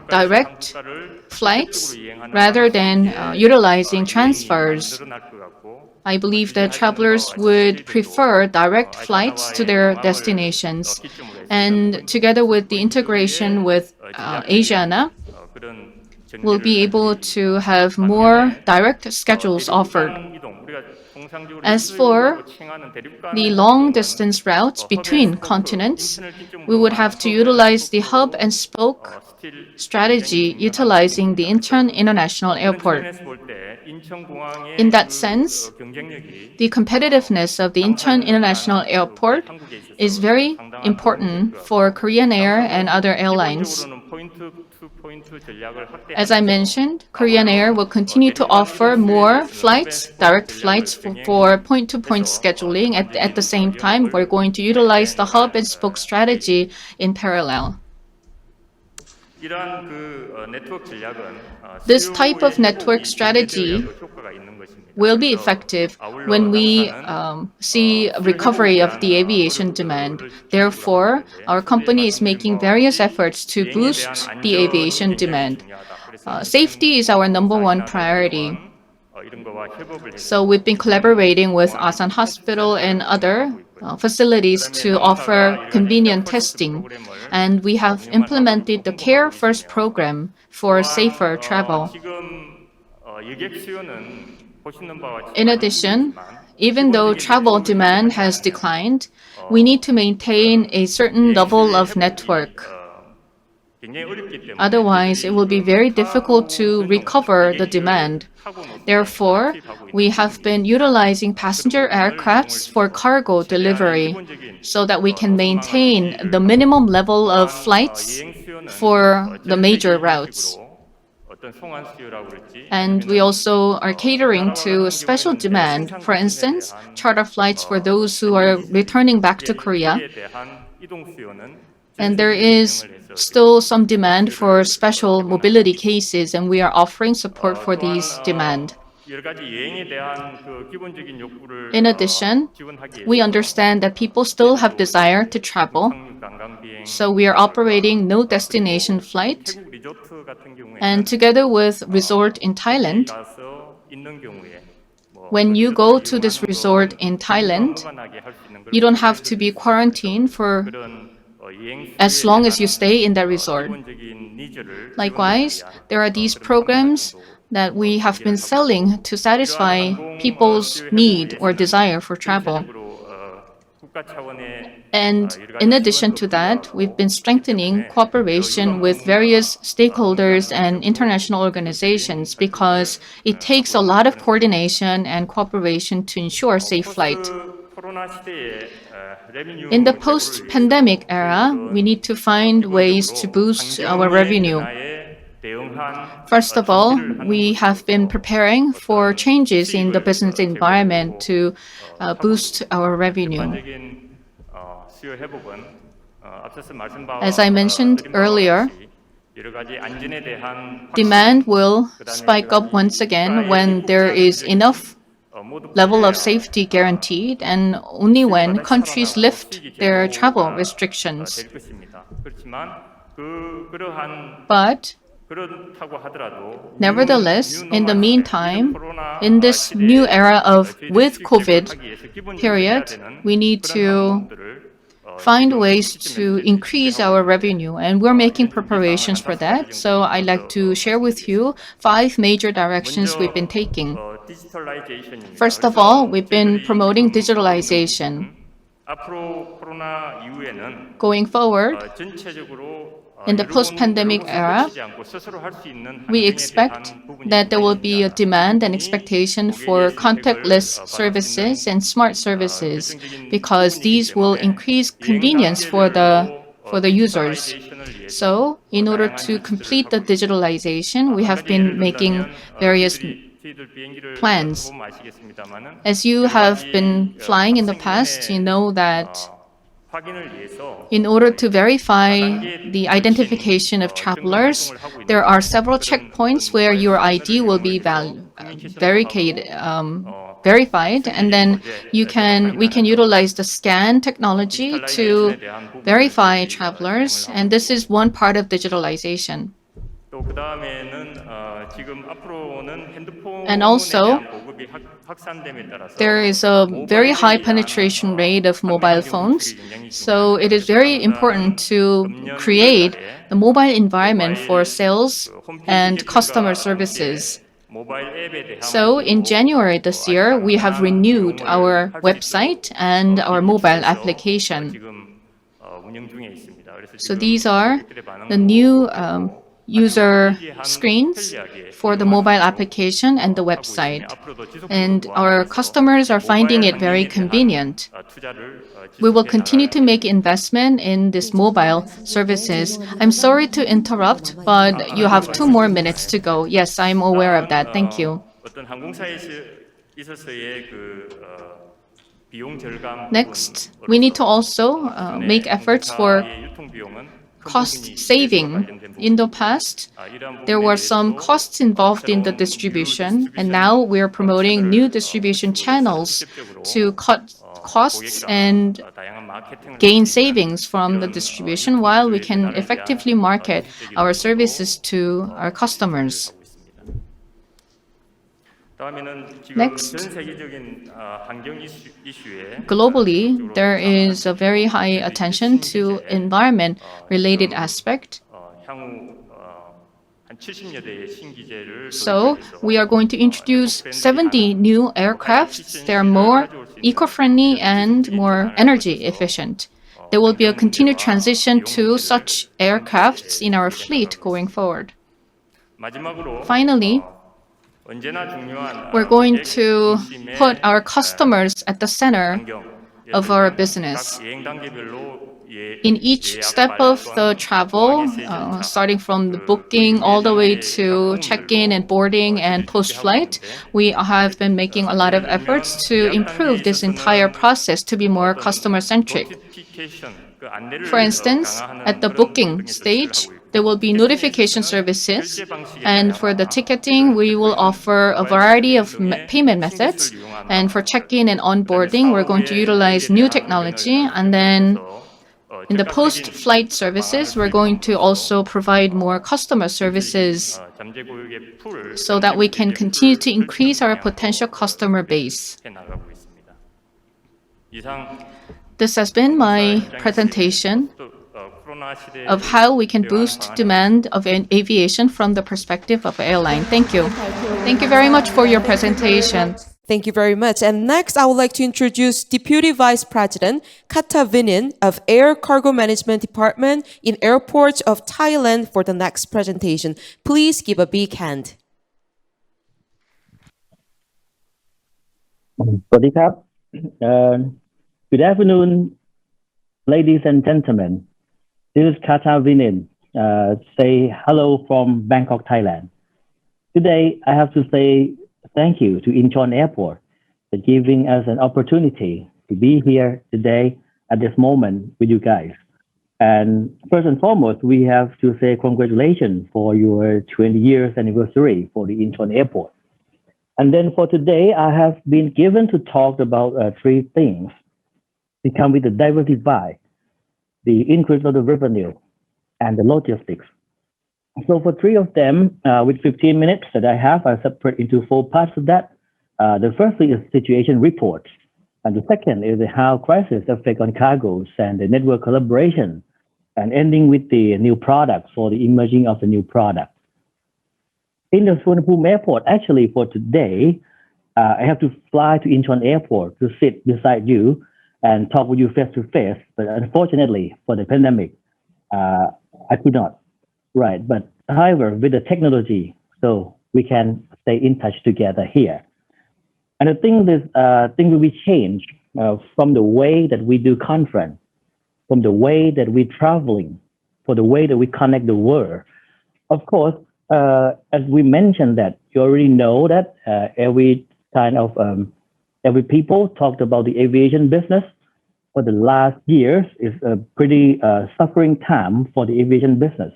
direct flights rather than utilizing transfers. I believe that travelers would prefer direct flights to their destinations. And together with the integration with Asiana, we'll be able to have more direct schedules offered. As for the long-distance routes between continents, we would have to utilize the hub and spoke strategy utilizing the Incheon International Airport. In that sense, the competitiveness of the Incheon International Airport is very important for Korean Air and other airlines. As I mentioned, Korean Air will continue to offer more flights, direct flights for point-to-point scheduling. At the same time, we're going to utilize the hub and spoke strategy in parallel. This type of network strategy will be effective when we see a recovery of the aviation demand. Therefore, our company is making various efforts to boost the aviation demand. Safety is our number one priority. So we've been collaborating with Asan Hospital and other facilities to offer convenient testing. And we have implemented the Care First program for safer travel. In addition, even though travel demand has declined, we need to maintain a certain level of network. Otherwise, it will be very difficult to recover the demand. Therefore, we have been utilizing passenger aircrafts for cargo delivery so that we can maintain the minimum level of flights for the major routes. And we also are catering to special demand, for instance, charter flights for those who are returning back to Korea. And there is still some demand for special mobility cases, and we are offering support for these demand. In addition, we understand that people still have desire to travel, so we are operating no destination flight. And together with resort in Thailand, when you go to this resort in Thailand, you don't have to be quarantined for as long as you stay in that resort. Likewise, there are these programs that we have been selling to satisfy people's need or desire for travel. And in addition to that, we've been strengthening cooperation with various stakeholders and international organizations because it takes a lot of coordination and cooperation to ensure safe flight. In the post-pandemic era, we need to find ways to boost our revenue. First of all, we have been preparing for changes in the business environment to boost our revenue. As I mentioned earlier, demand will spike up once again when there is enough level of safety guaranteed and only when countries lift their travel restrictions. But nevertheless, in the meantime, in this new era of with COVID period, we need to find ways to increase our revenue, and we're making preparations for that. So I'd like to share with you 5 major directions we've been taking. First of all, we've been promoting digitalization. Going forward, in the post-pandemic era, we expect that there will be a demand and expectation for contactless services and smart services because these will increase convenience for the users. So, in order to complete the digitalization, we have been making various plans. As you have been flying in the past, you know that in order to verify the identification of travelers, there are several checkpoints where your ID will be verified, and then we can utilize the scan technology to verify travelers, and this is one part of digitalization. And also, there is a very high penetration rate of mobile phones, so it is very important to create the mobile environment for sales and customer services. So in January this year, we have renewed our website and our mobile application. So these are the new user screens for the mobile application and the website. And our customers are finding it very convenient. We will continue to make investment in this mobile services. I'm sorry to interrupt, but you have 2 more minutes to go. Yes, I'm aware of that. Thank you. Next, we need to also make efforts for cost saving. In the past, there were some costs involved in the distribution, and now we're promoting new distribution channels to cut costs and gain savings from the distribution while we can effectively market our services to our customers. Next, globally, there is a very high attention to environment-related aspect. So we are going to introduce 70 new aircrafts. They are more eco-friendly and more energy efficient. There will be a continued transition to such aircrafts in our fleet going forward. Finally, we're going to put our customers at the center of our business. In each step of the travel, starting from the booking all the way to check-in and boarding and post-flight, we have been making a lot of efforts to improve this entire process to be more customer-centric. For instance, at the booking stage, there will be notification services, and for the ticketing, we will offer a variety of payment methods. And for check-in and onboarding, we're going to utilize new technology. And then in the post-flight services, we're going to also provide more customer services so that we can continue to increase our potential customer base. This has been my presentation of how we can boost demand of aviation from the perspective of airline. Thank you. Thank you very much for your presentation. Thank you very much. And next, I would like to introduce Deputy Vice President Khata Vinin of Air Cargo Management Department in Airports of Thailand for the next presentation. Please give a big hand. สวัสดีครับ Good afternoon, ladies and gentlemen. This is Khata Vinin. Say hello from Bangkok, Thailand. Today, I have to say thank you to Incheon Airport for giving us an opportunity to be here today at this moment with you guys. And first and foremost, we have to say congratulations for your 20 years anniversary for the Incheon Airport. And then for today, I have been given to talk about three things. They come with the diversify, the increase of the revenue, and the logistics. So for three of them, with 15 minutes that I have, I separate into 4 parts of that. The first thing is situation reports. And the second is how crisis affect on cargoes and the network collaboration, and ending with the new products or the emerging of the new product. In the Suvarnabhumi Airport, actually for today, I have to fly to Incheon Airport to sit beside you and talk with you face to face. But unfortunately, for the pandemic, I could not. Right, but however, with the technology, so we can stay in touch together here. And the thing is, things will be changed from the way that we do conference, from the way that we're traveling, for the way that we connect the world. Of course, as we mentioned that, you already know that every people talked about the aviation business. For the last years, is a pretty suffering time for the aviation business.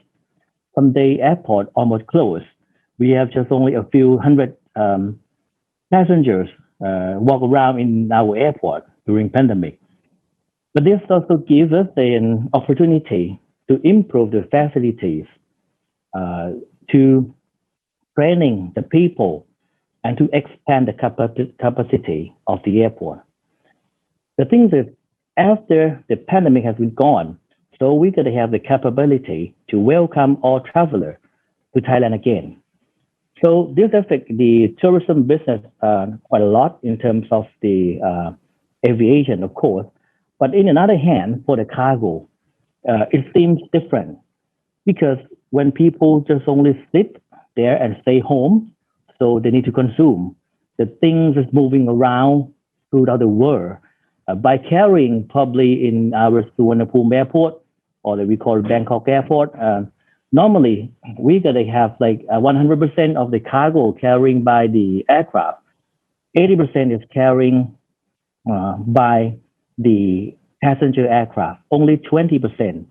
Someday airport almost closed. We have just only a few hundred passengers walk around in our airport during pandemic. But this also gives us an opportunity to improve the facilities, to training the people, and to expand the capacity of the airport. The thing is, after the pandemic has been gone, so we're going to have the capability to welcome all travelers to Thailand again. So this affects the tourism business quite a lot in terms of the aviation, of course. But in another hand, for the cargo, it seems different because when people just only sit there and stay home, so they need to consume. The things is moving around throughout the world by carrying probably in our Suvarnabhumi airport or that we call Bangkok airport. Normally, we gotta have like 100% of the cargo carrying by the aircraft. 80% is carrying by the passenger aircraft. Only 20%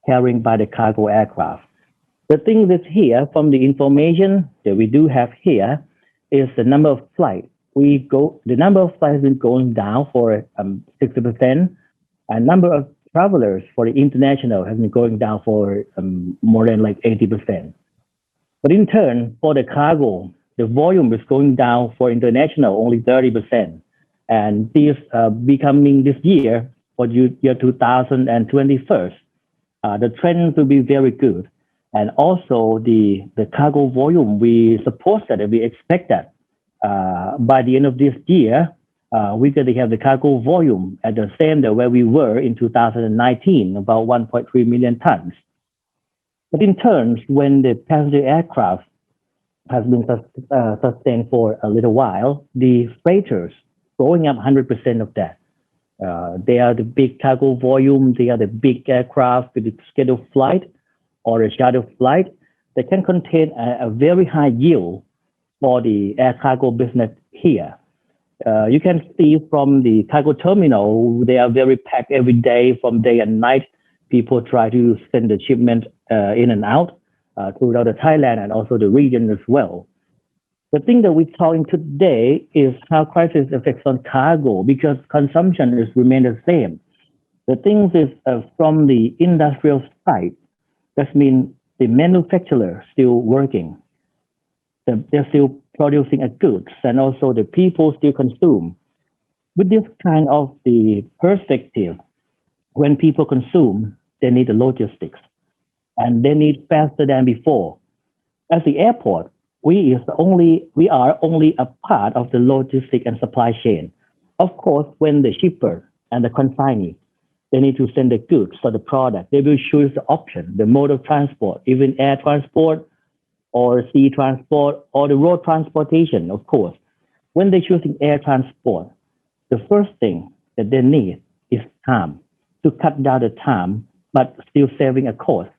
carrying by the cargo aircraft. The thing that's here from the information that we do have here is the number of flights. The number of flights has been going down for 60%, and number of travelers for the international has been going down for more than like 80%. But in turn, for the cargo, the volume is going down for international only 30%. And this becoming this year, for year 2021, the trend will be very good. And also the cargo volume, we suppose that we expect that by the end of this year, we're going to have the cargo volume at the same level where we were in 2019, about 1.3 million tons. But in turns, when the passenger aircraft has been sustained for a little while, the freighters going up 100% of that. They are the big cargo volume. They are the big aircraft with the scheduled flight or a shadow flight that can contain a very high yield for the air cargo business here. You can see from the cargo terminal, they are very packed every day from day and night. People try to send the shipment in and out throughout Thailand and also the region as well. The thing that we're talking today is how crisis affects on cargo because consumption is remain the same. The thing is from the industrial side, that means the manufacturer still working. They're still producing a goods and also the people still consume. With this kind of the perspective, when people consume, they need the logistics and they need faster than before. At the airport, we are only a part of the logistic and supply chain. Of course, when the shipper and the consignee, they need to send the goods for the product. They will choose the option, the mode of transport, even air transport or sea transport or the road transportation, of course. When they're choosing air transport, the first thing that they need is time to cut down the time, but still saving a cost.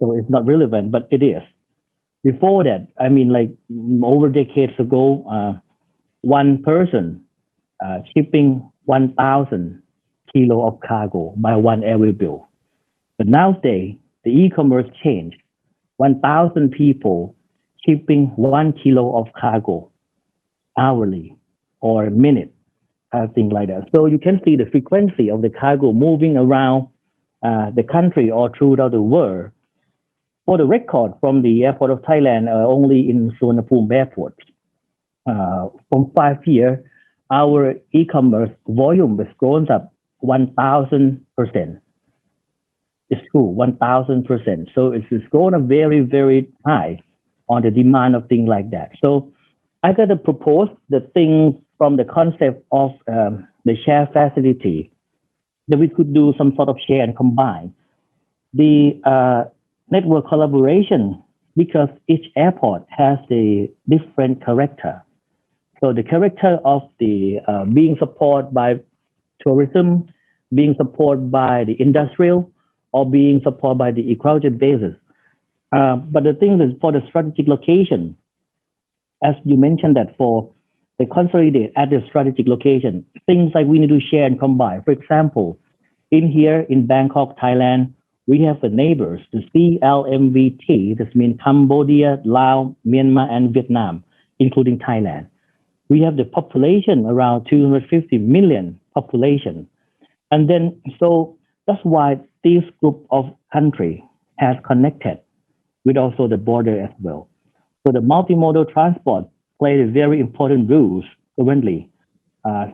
So it's not relevant, but it is. Before that, I mean, like over decades ago, one person shipping 1,000 kilo of cargo by one airway bill. But nowadays, the e-commerce changed. 1,000 people shipping 1 kilo of cargo hourly or a minute, things like that. So you can see the frequency of the cargo moving around the country or throughout the world. For the record, from the airport of Thailand, only in Suvarnabhumi airport, from 5 years, our e-commerce volume has grown up 1,000%. It's true, 1,000%. So it's grown up very, very high on the demand of things like that. So I got to propose the things from the concept of the share facility that we could do some sort of share and combine. The network collaboration, because each airport has a different character. So the character of the being supported by tourism, being supported by the industrial, or being supported by the ecological basis. But the thing is for the strategic location, as you mentioned that for the consolidate at the strategic location, things like we need to share and combine. For example, in here in Bangkok, Thailand, we have the neighbors, the CLMVT, this means Cambodia, Laos, Myanmar, and Vietnam, including Thailand. We have the population around 250 million population. And then, so that's why this group of country has connected with also the border as well. So the multimodal transport played a very important role currently.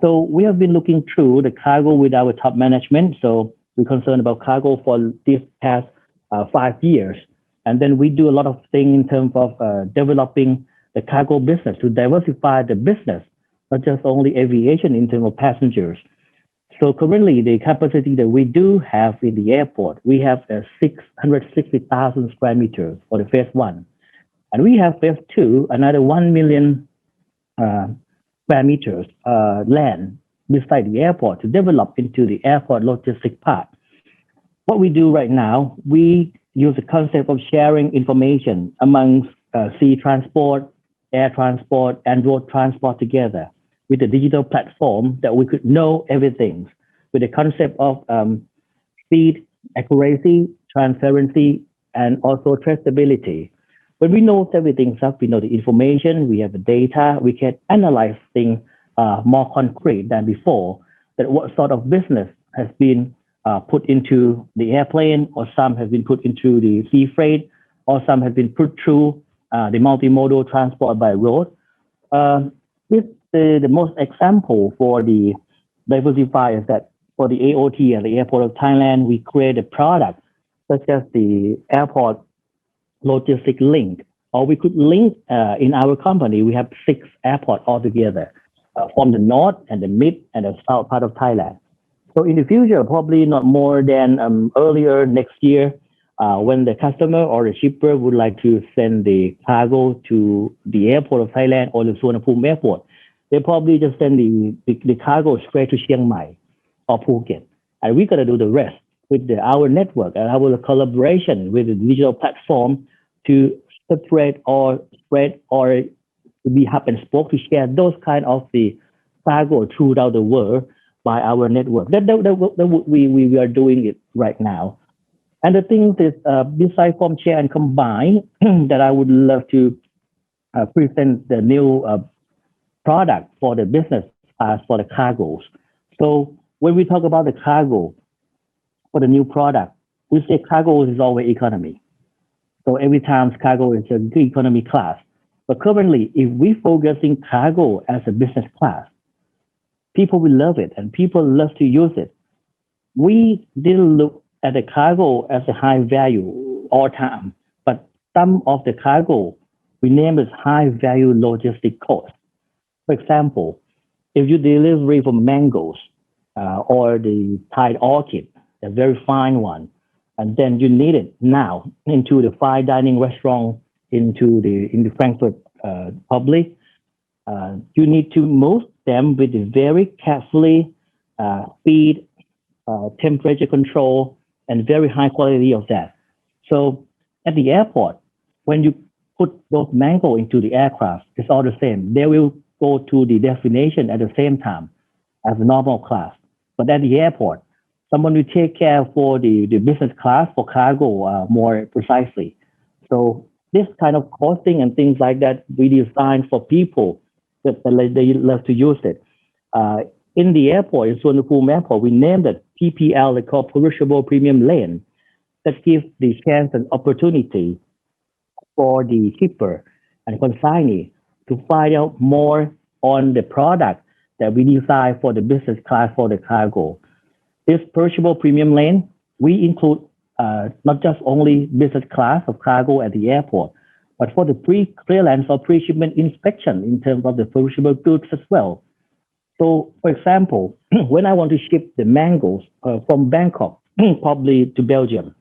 So we have been looking through the cargo with our top management. So we're concerned about cargo for this past 5 years. And then we do a lot of things in terms of developing the cargo business, to diversify the business, not just only aviation in terms of passengers. So currently, the capacity that we do have in the airport, we have 660,000 square meters for the phase one. And we have phase two, another 1 million square meters land beside the airport to develop into the airport logistic part. What we do right now, we use the concept of sharing information amongst sea transport, air transport, and road transport together with a digital platform that we could know everything with the concept of speed, accuracy, transparency, and also traceability. When we know everything, we know the information, we have the data, we can analyze things more concrete than before, that what sort of business has been put into the airplane, or some have been put into the sea freight, or some have been put through the multimodal transport by road. This the most example for the diversify is that for the AOT and the Airport of Thailand, we create a product such as the airport logistic link, or we could link in our company, we have 6 airports altogether from the north and the mid and the south part of Thailand. So in the future, probably not more than earlier next year, when the customer or the shipper would like to send the cargo to the airport of Thailand or the Suvarnabhumi airport, they probably just send the cargo straight to Chiang Mai or Phuket. And we got to do the rest with our network and our collaboration with the digital platform to separate or spread or be hub and spoke to share those kind of the cargo throughout the world by our network. That we are doing it right now. And the thing is, besides from share and combine, that I would love to present the new product for the business for the cargos. So when we talk about the cargo for the new product, we say cargo is always economy. So every time cargo is a good economy class. But currently, if we focusing cargo as a business class, people will love it and people love to use it. We didn't look at the cargo as a high value all time, but some of the cargo we name as high value logistic cost. For example, if you deliver from mangoes or the Thai orchid, a very fine one, and then you need it now into the fine dining restaurant in the Frankfurt public, you need to move them with a very carefully speed, temperature control, and very high quality of that. So at the airport, when you put those mango into the aircraft, it's all the same. They will go to the destination at the same time as a normal class. But at the airport, someone will take care for the business class for cargo more precisely. So this kind of costing and things like that, we design for people that they love to use it. In the airport, in Suvarnabhumi Airport, we named it PPL, they call Perishable Premium Lane, that gives the chance and opportunity for the shipper and consignee to find out more on the product that we design for the business class for the cargo. This perishable premium lane, we include not just only business class of cargo at the airport, but for the pre-clearance or pre-shipment inspection in terms of the perishable goods as well. So, for example, when I want to ship the mangoes from Bangkok, probably to Belgium,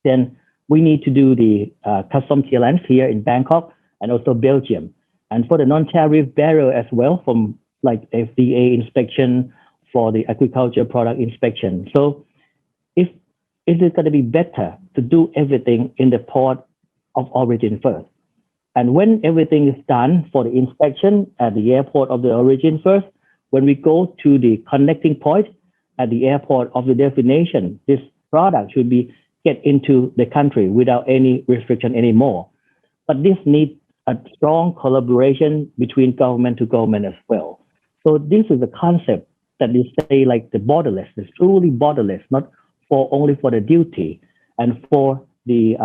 then we need to do the custom clearance here in Bangkok and also Belgium. And for the non-tariff barrier as well, from like FDA inspection, for the agriculture product inspection. So if it is going to be better to do everything in the port of origin first. And when everything is done for the inspection at the airport of the origin first, when we go to the connecting point at the airport of the destination, this product should be get into the country without any restriction anymore. But this needs a strong collaboration between government to government as well. So this is a concept that is say like the borderless, it's truly borderless, not for only for the duty and for the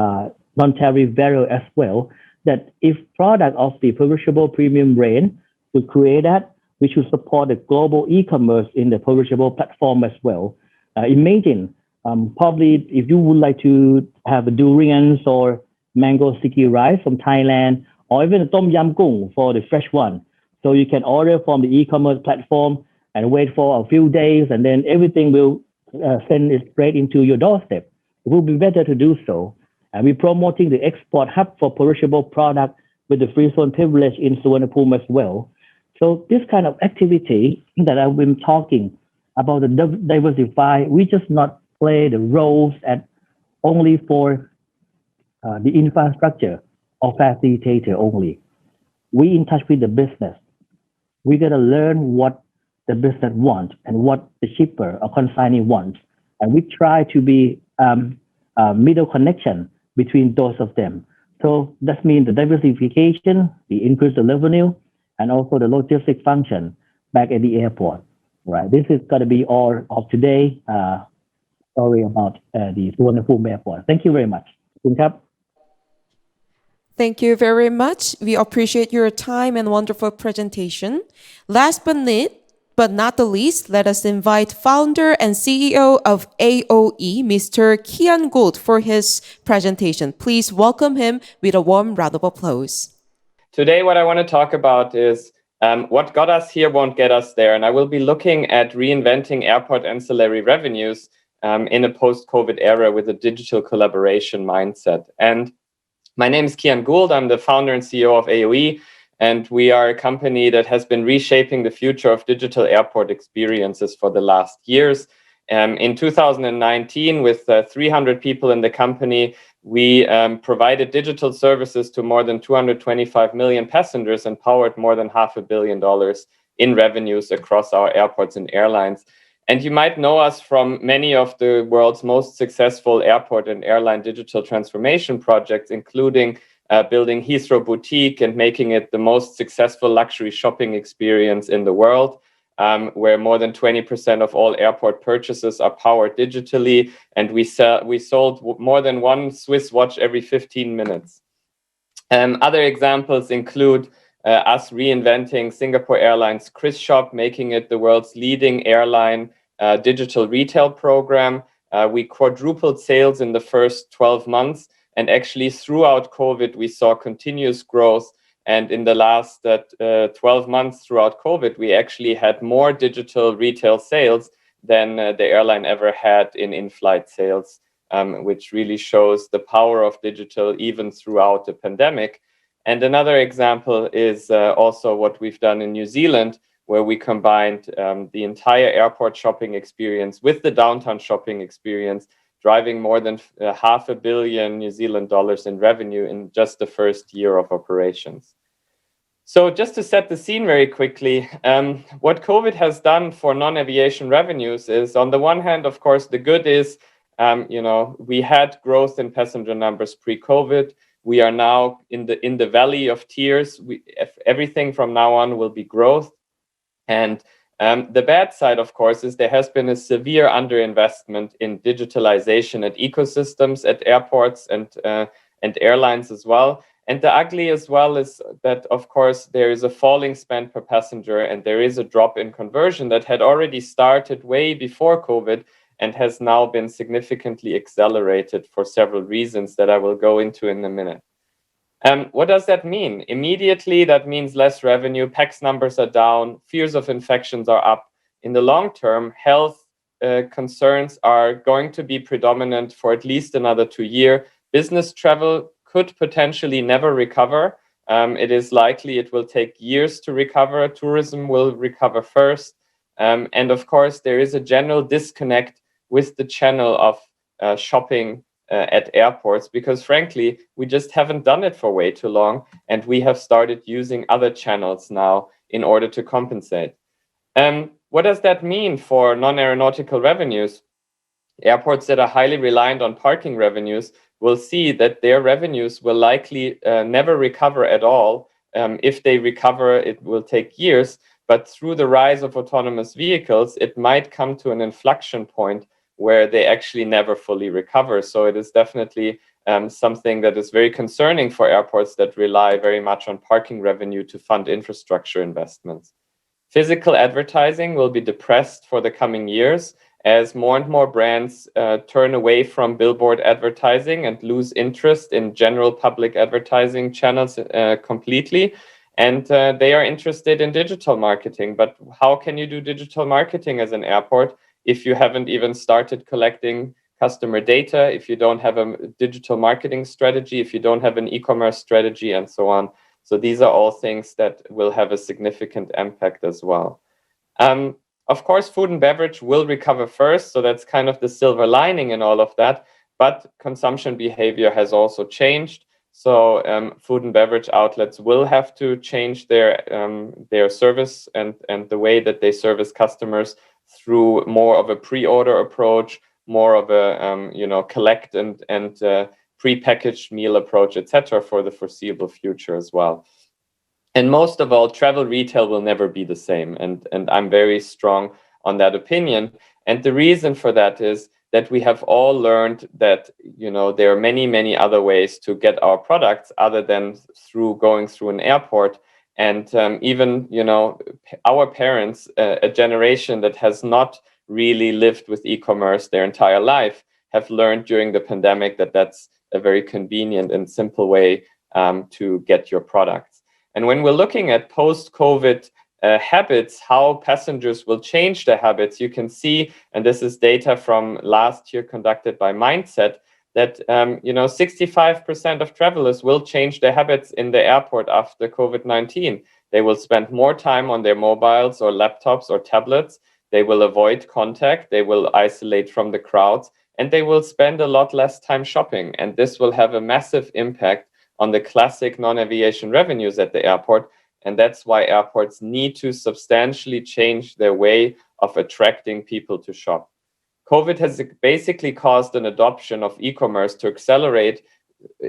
non-tariff barrier as well, that if product of the perishable premium range would create that, we should support the global e-commerce in the perishable platform as well. Imagine, probably if you would like to have durians or mango sticky rice from Thailand, or even a tom yam goong for the fresh one. So you can order from the e-commerce platform and wait for a few days, and then everything will send it straight into your doorstep. It will be better to do so. And we're promoting the export hub for perishable product with the free zone privilege in Suvarnabhumi as well. So this kind of activity that I've been talking about the diversify, we just not play the roles at only for the infrastructure or facilitator only. We in touch with the business. We gotta learn what the business wants and what the shipper or consignee wants, and we try to be middle connection between those of them. So that means the diversification, the increase the revenue, and also the logistic function back at the airport. Right. This is going to be all of today. Story about the Suvarnabhumi Airport. Thank you very much. Thank you very much. We appreciate your time and wonderful presentation. Last but not the least, let us invite founder and CEO of AOE, Mr. Kian Gould, for his presentation. Please welcome him with a warm round of applause. Today, what I want to talk about is what got us here won't get us there. And I will be looking at reinventing airport ancillary revenues in a post-COVID era with a digital collaboration mindset. And my name is Kian Gould. I'm the founder and CEO of AOE. And we are a company that has been reshaping the future of digital airport experiences for the last years. In 2019, with 300 people in the company, we provided digital services to more than 225 million passengers and powered more than $500 million in revenues across our airports and airlines. And you might know us from many of the world's most successful airport and airline digital transformation projects, including building Heathrow Boutique and making it the most successful luxury shopping experience in the world, where more than 20% of all airport purchases are powered digitally, and we sold more than one Swiss watch every 15 minutes. Other examples include us reinventing Singapore Airlines KrisShop, making it the world's leading airline digital retail program. We quadrupled sales in the first 12 months. And actually, throughout COVID, we saw continuous growth. And in the last 12 months throughout COVID, we actually had more digital retail sales than the airline ever had in in-flight sales, which really shows the power of digital even throughout the pandemic. And another example is also what we've done in New Zealand, where we combined the entire airport shopping experience with the downtown shopping experience, driving more than $500 million New Zealand dollars in revenue in just the first year of operations. So just to set the scene very quickly, what COVID has done for non-aviation revenues is, on the one hand, of course, the good is, we had growth in passenger numbers pre-COVID. We are now in the valley of tears. Everything from now on will be growth. And the bad side, of course, is there has been a severe underinvestment in digitalization at ecosystems, at airports and airlines as well. And the ugly as well is that, of course, there is a falling spend per passenger, and there is a drop in conversion that had already started way before COVID and has now been significantly accelerated for several reasons that I will go into in a minute. What does that mean? Immediately, that means less revenue, PAX numbers are down, fears of infections are up. In the long term, health concerns are going to be predominant for at least another 2 years. Business travel could potentially never recover. It is likely it will take years to recover. Tourism will recover first. And of course, there is a general disconnect with the channel of shopping at airports, because frankly, we just haven't done it for way too long. And we have started using other channels now in order to compensate. What does that mean for non-aeronautical revenues? Airports that are highly reliant on parking revenues will see that their revenues will likely never recover at all. If they recover, it will take years. But through the rise of autonomous vehicles, it might come to an inflection point where they actually never fully recover. So it is definitely something that is very concerning for airports that rely very much on parking revenue to fund infrastructure investments. Physical advertising will be depressed for the coming years, as more and more brands turn away from billboard advertising and lose interest in general public advertising channels completely. And they are interested in digital marketing. But how can you do digital marketing as an airport if you haven't even started collecting customer data, if you don't have a digital marketing strategy, if you don't have an e-commerce strategy, and so on? So these are all things that will have a significant impact as well. Of course, food and beverage will recover first. So that's kind of the silver lining in all of that. But consumption behavior has also changed. So food and beverage outlets will have to change their service and the way that they service customers through more of a pre-order approach, more of a collect and pre-packaged meal approach, etc., for the foreseeable future as well. And most of all, travel retail will never be the same, and I'm very strong on that opinion. And the reason for that is that we have all learned that there are many other ways to get our products other than through going through an airport. And even our parents, a generation that has not really lived with e-commerce their entire life, have learned during the pandemic that that's a very convenient and simple way to get your products. And when we're looking at post-COVID habits, how passengers will change their habits, you can see, and this is data from last year conducted by Mindset, that 65% of travelers will change their habits in the airport after COVID-19. They will spend more time on their mobiles or laptops or tablets. They will avoid contact. They will isolate from the crowds, and they will spend a lot less time shopping. And this will have a massive impact on the classic non-aviation revenues at the airport. And that's why airports need to substantially change their way of attracting people to shop. COVID has basically caused an adoption of e-commerce to accelerate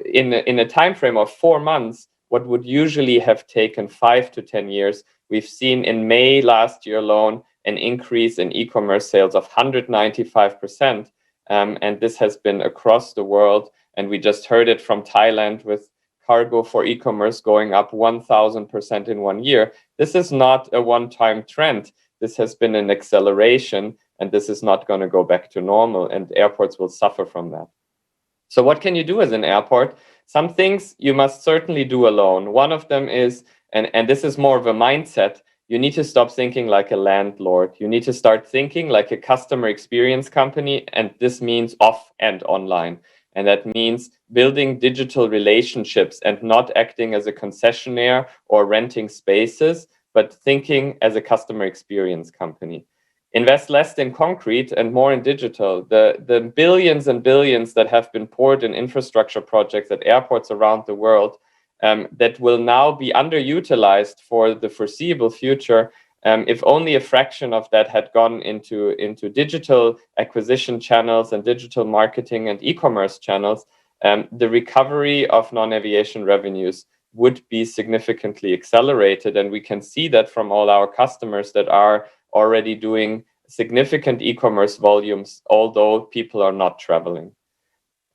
in a time frame of 4 months, what would usually have taken 5 to 10 years. We've seen in May last year alone an increase in e-commerce sales of 195%. And this has been across the world. And we just heard it from Thailand with cargo for e-commerce going up 1,000% in 1 year. This is not a one-time trend. This has been an acceleration, and this is not going to go back to normal, and airports will suffer from that. So what can you do as an airport? Some things you must certainly do alone. One of them is, and this is more of a mindset, you need to stop thinking like a landlord. You need to start thinking like a customer experience company, and this means off and online. And that means building digital relationships and not acting as a concessionaire or renting spaces, but thinking as a customer experience company. Invest less in concrete and more in digital. The billions and billions that have been poured in infrastructure projects at airports around the world that will now be underutilized for the foreseeable future. If only a fraction of that had gone into digital acquisition channels and digital marketing and e-commerce channels, the recovery of non-aviation revenues would be significantly accelerated. And we can see that from all our customers that are already doing significant e-commerce volumes, although people are not traveling.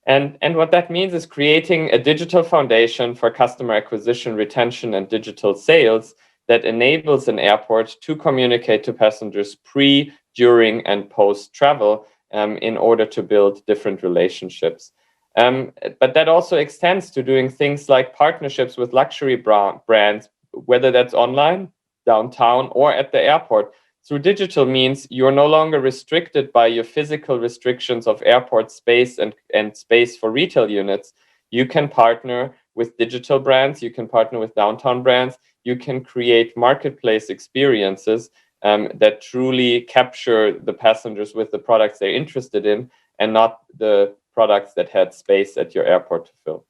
And what that means is creating a digital foundation for customer acquisition, retention, and digital sales that enables an airport to communicate to passengers pre, during, and post-travel in order to build different relationships. But that also extends to doing things like partnerships with luxury brands, whether that's online, downtown, or at the airport. Through digital means, you're no longer restricted by your physical restrictions of airport space and space for retail units. You can partner with digital brands, you can partner with downtown brands, you can create marketplace experiences that truly capture the passengers with the products they're interested in and not the products that had space at your airport to fill.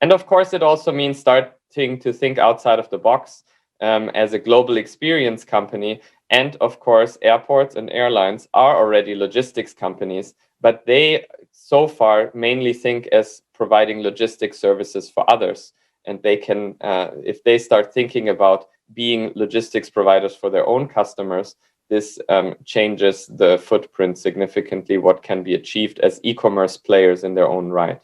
And of course, it also means starting to think outside of the box as a global experience company. And of course, airports and airlines are already logistics companies, but they so far mainly think as providing logistics services for others. And they can, if they start thinking about being logistics providers for their own customers, this changes the footprint significantly, what can be achieved as e-commerce players in their own right.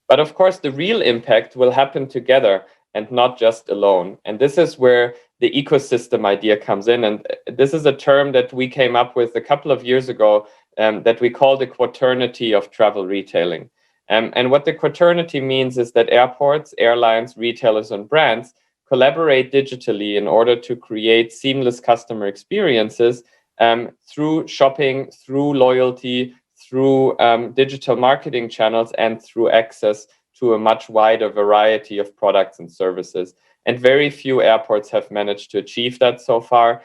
But of course, the real impact will happen together and not just alone. And this is where the ecosystem idea comes in. And this is a term that we came up with a couple of years ago that we call the quaternity of travel retailing. And what the quaternity means is that airports, airlines, retailers, and brands collaborate digitally in order to create seamless customer experiences through shopping, through loyalty, through digital marketing channels, and through access to a much wider variety of products and services. And very few airports have managed to achieve that so far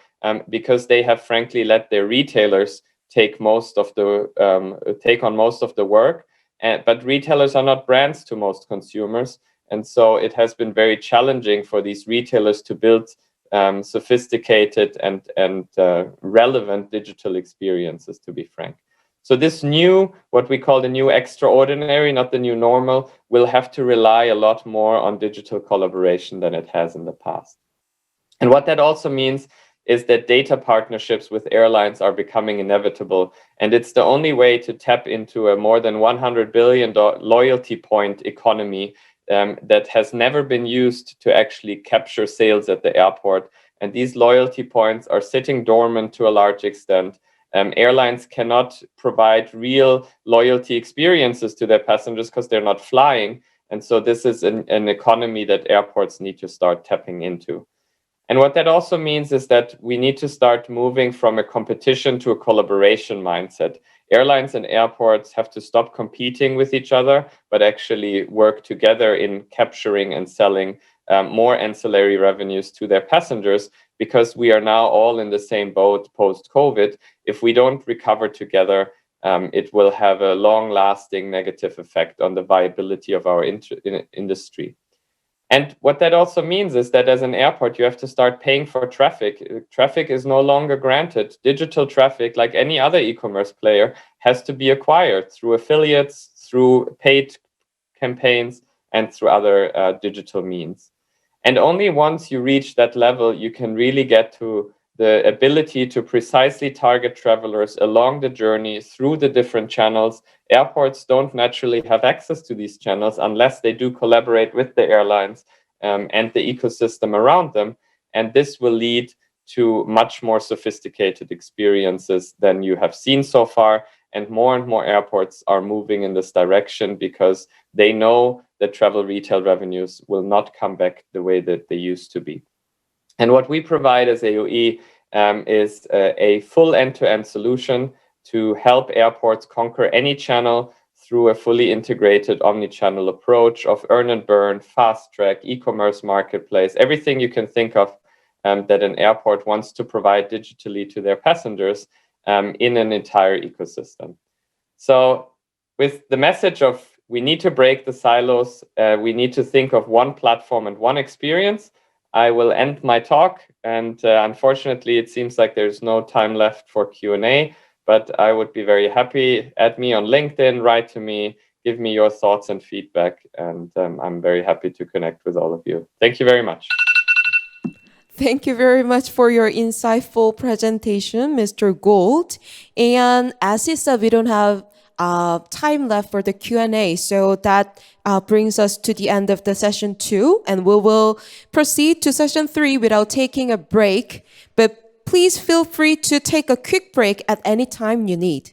because they have frankly let their retailers take on most of the work. But retailers are not brands to most consumers. And so it has been very challenging for these retailers to build sophisticated and relevant digital experiences, to be frank. So this new, what we call the new extraordinary, not the new normal, will have to rely a lot more on digital collaboration than it has in the past. And what that also means is that data partnerships with airlines are becoming inevitable. And it's the only way to tap into a more than $100 billion loyalty point economy that has never been used to actually capture sales at the airport. And these loyalty points are sitting dormant to a large extent. Airlines cannot provide real loyalty experiences to their passengers because they're not flying. And so this is an economy that airports need to start tapping into. And what that also means is that we need to start moving from a competition to a collaboration mindset. Airlines and airports have to stop competing with each other, but actually work together in capturing and selling more ancillary revenues to their passengers, because we are now all in the same boat post-COVID. If we don't recover together, it will have a long-lasting negative effect on the viability of our industry. And what that also means is that as an airport, you have to start paying for traffic. Traffic is no longer granted. Digital traffic, like any other e-commerce player, has to be acquired through affiliates, through paid campaigns, and through other digital means. And only once you reach that level, you can really get to the ability to precisely target travelers along the journey through the different channels. Airports don't naturally have access to these channels unless they do collaborate with the airlines and the ecosystem around them. And this will lead to much more sophisticated experiences than you have seen so far. And more airports are moving in this direction because they know that travel retail revenues will not come back the way that they used to be. And what we provide as AOE is a full end-to-end solution to help airports conquer any channel through a fully integrated omni-channel approach of earn and burn, fast track, e-commerce marketplace, everything you can think of that an airport wants to provide digitally to their passengers in an entire ecosystem. So with the message of we need to break the silos, we need to think of one platform and one experience, I will end my talk, and unfortunately, it seems like there's no time left for Q&A, but I would be very happy. Add me on LinkedIn, write to me, give me your thoughts and feedback, and I'm very happy to connect with all of you. Thank you very much. Thank you very much for your insightful presentation, Mr. Gould. And as he said, we don't have time left for the Q&A. So that brings us to the end of the session 2, and we will proceed to session 3 without taking a break. But please feel free to take a quick break at any time you need.